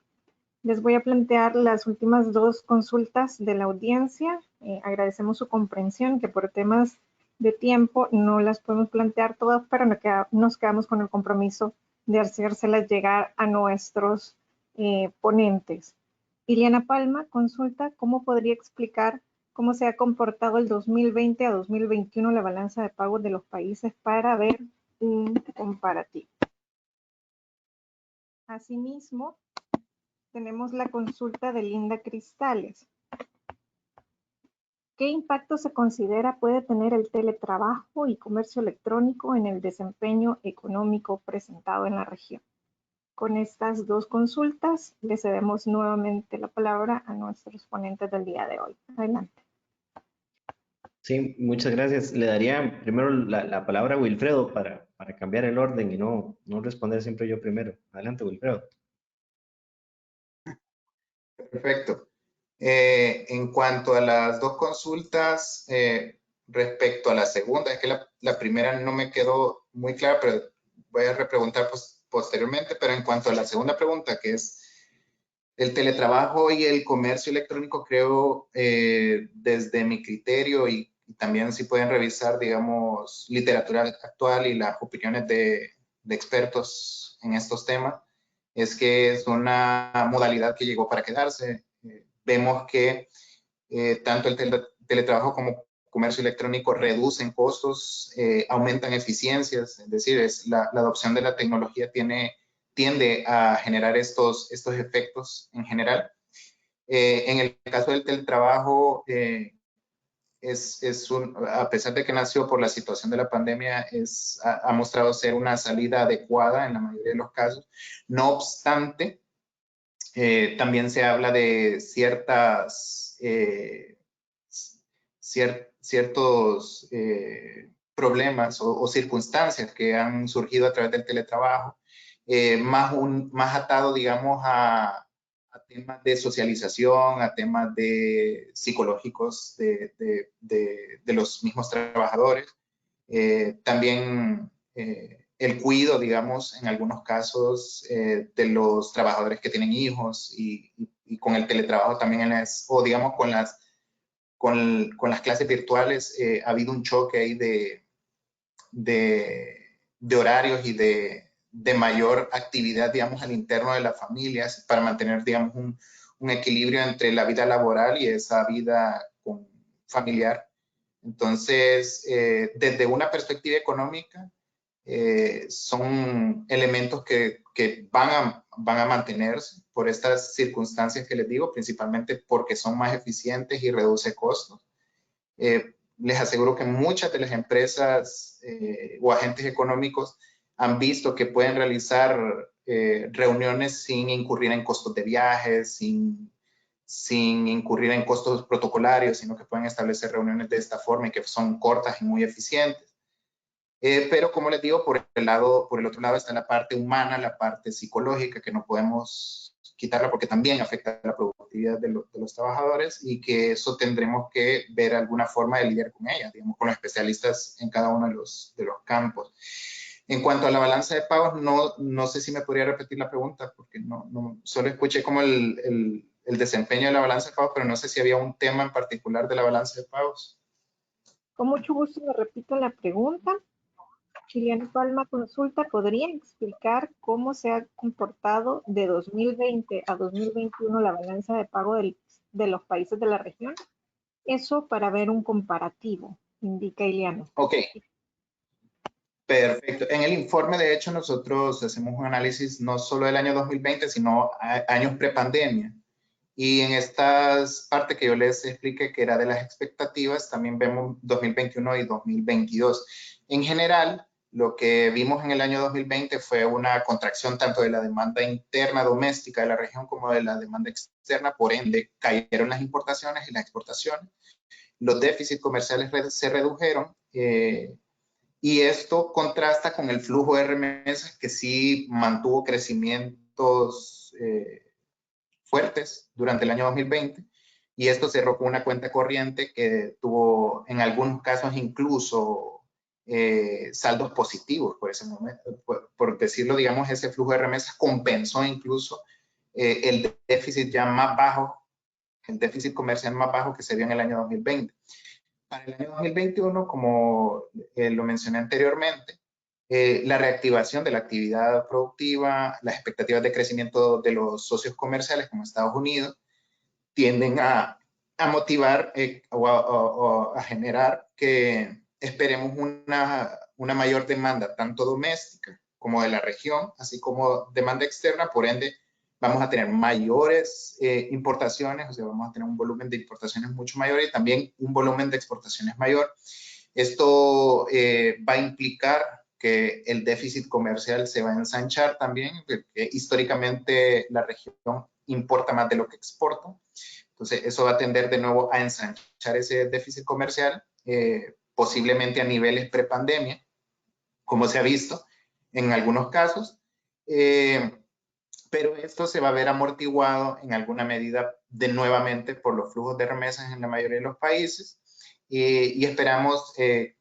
Les voy a plantear las últimas dos consultas de la audiencia. Agradecemos su comprensión, que por temas de tiempo no las podemos plantear todas, pero nos quedamos con el compromiso de hacérselas llegar a nuestros ponentes. Iliana Palma consulta cómo podría explicar cómo se ha comportado el 2020 a 2021 la balanza de pagos de los países para ver un comparativo. Asimismo, tenemos la consulta de Linda Cristales. ¿Qué impacto se considera puede tener el teletrabajo y comercio electrónico en el desempeño económico presentado en la región? Con estas dos consultas, le cedemos nuevamente la palabra a nuestros ponentes del día de hoy. Adelante. Sí, muchas gracias. Le daría primero la palabra a Wilfredo para cambiar el orden y no responder siempre yo primero. Adelante, Wilfredo. Perfecto. En cuanto a las dos consultas, respecto a la segunda, es que la primera no me quedó muy clara, pero voy a repreguntar posteriormente. Pero en cuanto a la segunda pregunta, que es el teletrabajo y el comercio electrónico, creo, desde mi criterio, y también si pueden revisar, digamos, literatura actual y las opiniones de expertos en estos temas, es que es una modalidad que llegó para quedarse. Vemos que tanto el teletrabajo como comercio electrónico reducen costos, aumentan eficiencias, es decir, la adopción de la tecnología tiende a generar estos efectos en general. En el caso del teletrabajo, a pesar de que nació por la situación de la pandemia, ha mostrado ser una salida adecuada en la mayoría de los casos. No obstante, también se habla de ciertos problemas o circunstancias que han surgido a través del teletrabajo, más atado, digamos, a temas de socialización, a temas psicológicos de los mismos trabajadores. También el cuidado, digamos, en algunos casos de los trabajadores que tienen hijos, y con el teletrabajo también, o digamos con las clases virtuales, ha habido un choque ahí de horarios y de mayor actividad, digamos, al interno de las familias, para mantener, digamos, un equilibrio entre la vida laboral y esa vida familiar. Entonces, desde una perspectiva económica, son elementos que van a mantenerse por estas circunstancias que les digo, principalmente porque son más eficientes y reduce costos. Les aseguro que muchas de las empresas o agentes económicos han visto que pueden realizar reuniones sin incurrir en costos de viajes, sin incurrir en costos protocolarios, sino que pueden establecer reuniones de esta forma y que son cortas y muy eficientes. Pero como les digo, por el otro lado está la parte humana, la parte psicológica, que no podemos quitarla porque también afecta a la productividad de los trabajadores, y que eso tendremos que ver alguna forma de lidiar con ella, digamos, con los especialistas en cada uno de los campos. En cuanto a la balanza de pagos, no sé si me podría repetir la pregunta, porque solo escuché como el desempeño de la balanza de pagos, pero no sé si había un tema en particular de la balanza de pagos. Con mucho gusto le repito la pregunta. Liliana Palma consulta, ¿podría explicar cómo se ha comportado de 2020 a 2021 la balanza de pago de los países de la región? Eso para ver un comparativo, indica Iliana. Ok. Perfecto. En el informe, de hecho, nosotros hacemos un análisis no solo del año 2020, sino años prepandemia. Y en estas partes que yo les expliqué, que era de las expectativas, también vemos 2021 y 2022. En general, lo que vimos en el año 2020 fue una contracción tanto de la demanda interna doméstica de la región como de la demanda externa. Por ende, cayeron las importaciones y las exportaciones. Los déficits comerciales se redujeron. Y esto contrasta con el flujo de remesas, que sí mantuvo crecimientos fuertes durante el año 2020, y esto cerró con una cuenta corriente que tuvo en algunos casos incluso saldos positivos por ese momento. Por decirlo, digamos, ese flujo de remesas compensó incluso el déficit ya más bajo, el déficit comercial más bajo que se vio en el año 2020. Para el año 2021, como lo mencioné anteriormente, la reactivación de la actividad productiva, las expectativas de crecimiento de los socios comerciales como Estados Unidos, tienden a motivar o a generar que esperemos una mayor demanda, tanto doméstica como de la región, así como demanda externa. Por ende, vamos a tener mayores importaciones, o sea, vamos a tener un volumen de importaciones mucho mayor y también un volumen de exportaciones mayor. Esto va a implicar que el déficit comercial se va a ensanchar también, porque históricamente la región importa más de lo que exporta. Entonces, eso va a tender de nuevo a ensanchar ese déficit comercial, posiblemente a niveles prepandemia, como se ha visto en algunos casos. Pero esto se va a ver amortiguado en alguna medida nuevamente por los flujos de remesas en la mayoría de los países, y esperamos que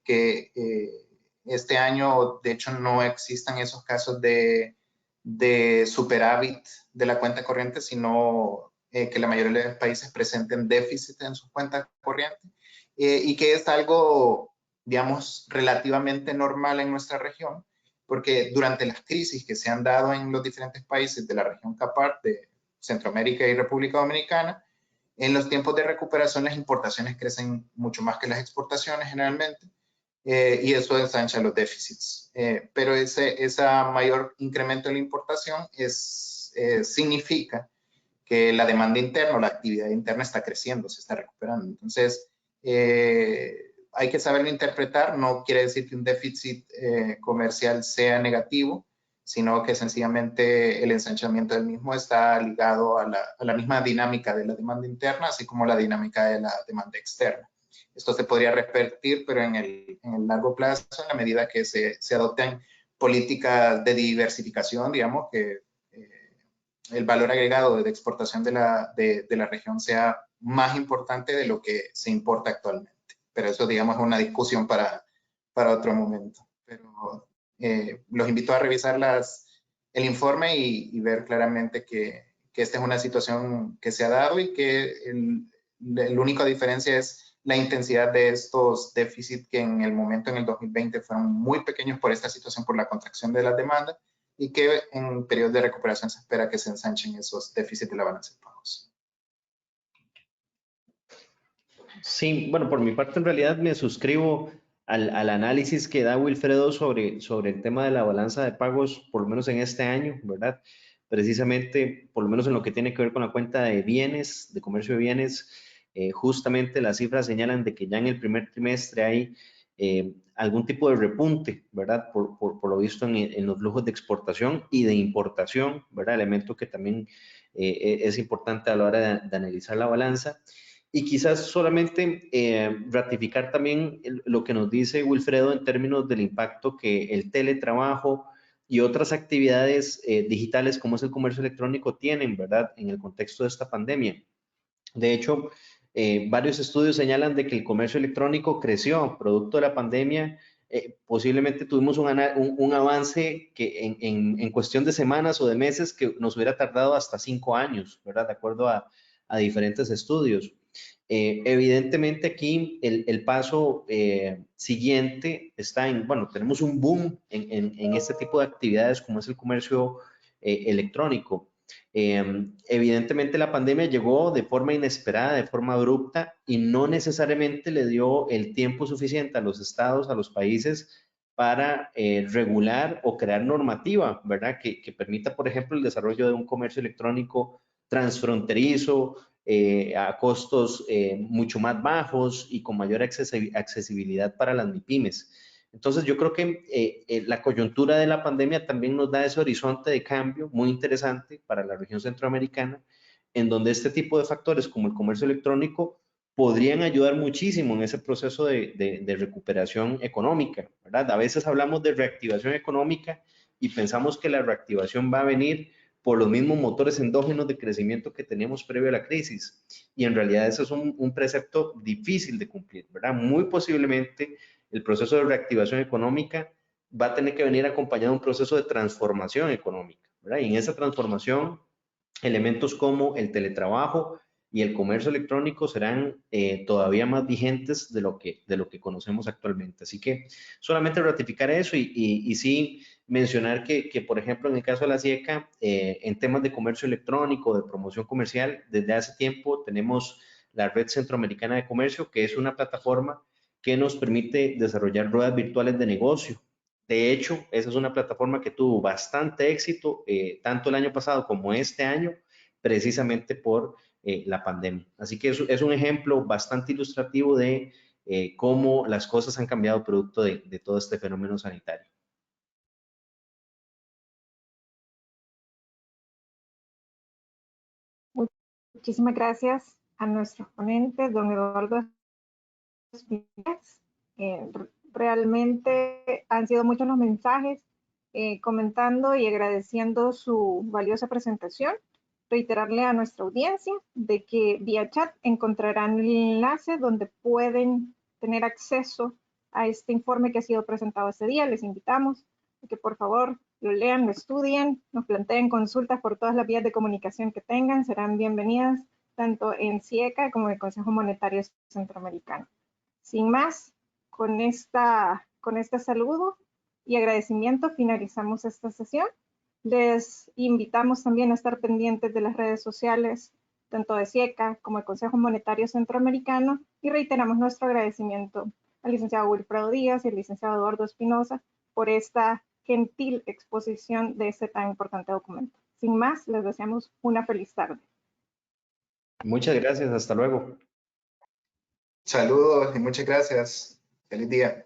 este año, de hecho, no existan esos casos de superávit de la cuenta corriente, sino que la mayoría de los países presenten déficit en sus cuentas corrientes, y que es algo, digamos, relativamente normal en nuestra región, porque durante las crisis que se han dado en los diferentes países de la región CAPAR, de Centroamérica y República Dominicana, en los tiempos de recuperación las importaciones crecen mucho más que las exportaciones generalmente, y eso ensancha los déficits. Pero ese mayor incremento en la importación significa que la demanda interna o la actividad interna está creciendo, se está recuperando. Entonces, hay que saberlo interpretar. No quiere decir que un déficit comercial sea negativo, sino que sencillamente el ensanchamiento del mismo está ligado a la misma dinámica de la demanda interna, así como la dinámica de la demanda externa. Esto se podría revertir, pero en el largo plazo, en la medida que se adopten políticas de diversificación, digamos, que el valor agregado de exportación de la región sea más importante de lo que se importa actualmente. Pero eso, digamos, es una discusión para otro momento. Pero los invito a revisar el informe y ver claramente que esta es una situación que se ha dado y que la única diferencia es la intensidad de estos déficits que en el momento, en el 2020, fueron muy pequeños por esta situación, por la contracción de las demandas, y que en periodos de recuperación se espera que se ensanchen esos déficits de la balanza de pagos. Sí, bueno, por mi parte en realidad me suscribo al análisis que da Wilfredo sobre el tema de la balanza de pagos, por lo menos en este año, ¿verdad? Precisamente, por lo menos en lo que tiene que ver con la cuenta de bienes, de comercio de bienes, justamente las cifras señalan de que ya en el primer trimestre hay algún tipo de repunte, ¿verdad? Por lo visto en los flujos de exportación y de importación, ¿verdad? Elemento que también es importante a la hora de analizar la balanza. Y quizás solamente ratificar también lo que nos dice Wilfredo en términos del impacto que el teletrabajo y otras actividades digitales como es el comercio electrónico tienen, ¿verdad? En el contexto de esta pandemia. De hecho, varios estudios señalan de que el comercio electrónico creció producto de la pandemia. Posiblemente tuvimos un avance que en cuestión de semanas o de meses que nos hubiera tardado hasta 5 años, ¿verdad? De acuerdo a diferentes estudios. Evidentemente aquí el paso siguiente está bueno, tenemos un boom en este tipo de actividades como es el comercio electrónico. Evidentemente la pandemia llegó de forma inesperada, de forma abrupta y no necesariamente le dio el tiempo suficiente a los estados, a los países para regular o crear normativa, ¿verdad? Que permita, por ejemplo, el desarrollo de un comercio electrónico transfronterizo, a costos mucho más bajos y con mayor accesibilidad para las MIPYMES. Entonces yo creo que la coyuntura de la pandemia también nos da ese horizonte de cambio muy interesante para la región centroamericana, en donde este tipo de factores como el comercio electrónico podrían ayudar muchísimo en ese proceso de recuperación económica, ¿verdad? A veces hablamos de reactivación económica y pensamos que la reactivación va a venir por los mismos motores endógenos de crecimiento que teníamos previo a la crisis. Y en realidad eso es un precepto difícil de cumplir, ¿verdad? Muy posiblemente el proceso de reactivación económica va a tener que venir acompañado de un proceso de transformación económica, ¿verdad? Y en esa transformación, elementos como el teletrabajo y el comercio electrónico serán todavía más vigentes de lo que conocemos actualmente. Así que solamente ratificar eso y sí mencionar que, por ejemplo, en el caso de la SIECA, en temas de comercio electrónico, de promoción comercial, desde hace tiempo tenemos la Red Centroamericana de Comercio, que es una plataforma que nos permite desarrollar ruedas virtuales de negocio. De hecho, esa es una plataforma que tuvo bastante éxito, tanto el año pasado como este año, precisamente por la pandemia. Así que es un ejemplo bastante ilustrativo de cómo las cosas han cambiado producto de todo este fenómeno sanitario. Muchísimas gracias a nuestro ponente, don Eduardo Espinillas. Realmente han sido muchos los mensajes comentando y agradeciendo su valiosa presentación. Reiterarle a nuestra audiencia de que vía chat encontrarán el enlace donde pueden tener acceso a este informe que ha sido presentado este día. Les invitamos a que por favor lo lean, lo estudien, nos planteen consultas por todas las vías de comunicación que tengan, serán bienvenidas tanto en CIECA como en el Consejo Monetario Centroamericano. Sin más, con este saludo y agradecimiento finalizamos esta sesión. Les invitamos también a estar pendientes de las redes sociales, tanto de CIECA como el Consejo Monetario Centroamericano, y reiteramos nuestro agradecimiento al licenciado Wilfredo Díaz y al licenciado Eduardo Espinosa por esta gentil exposición de este tan importante documento. Sin más, les deseamos una feliz tarde. Muchas gracias, hasta luego. Saludos y muchas gracias. Feliz día.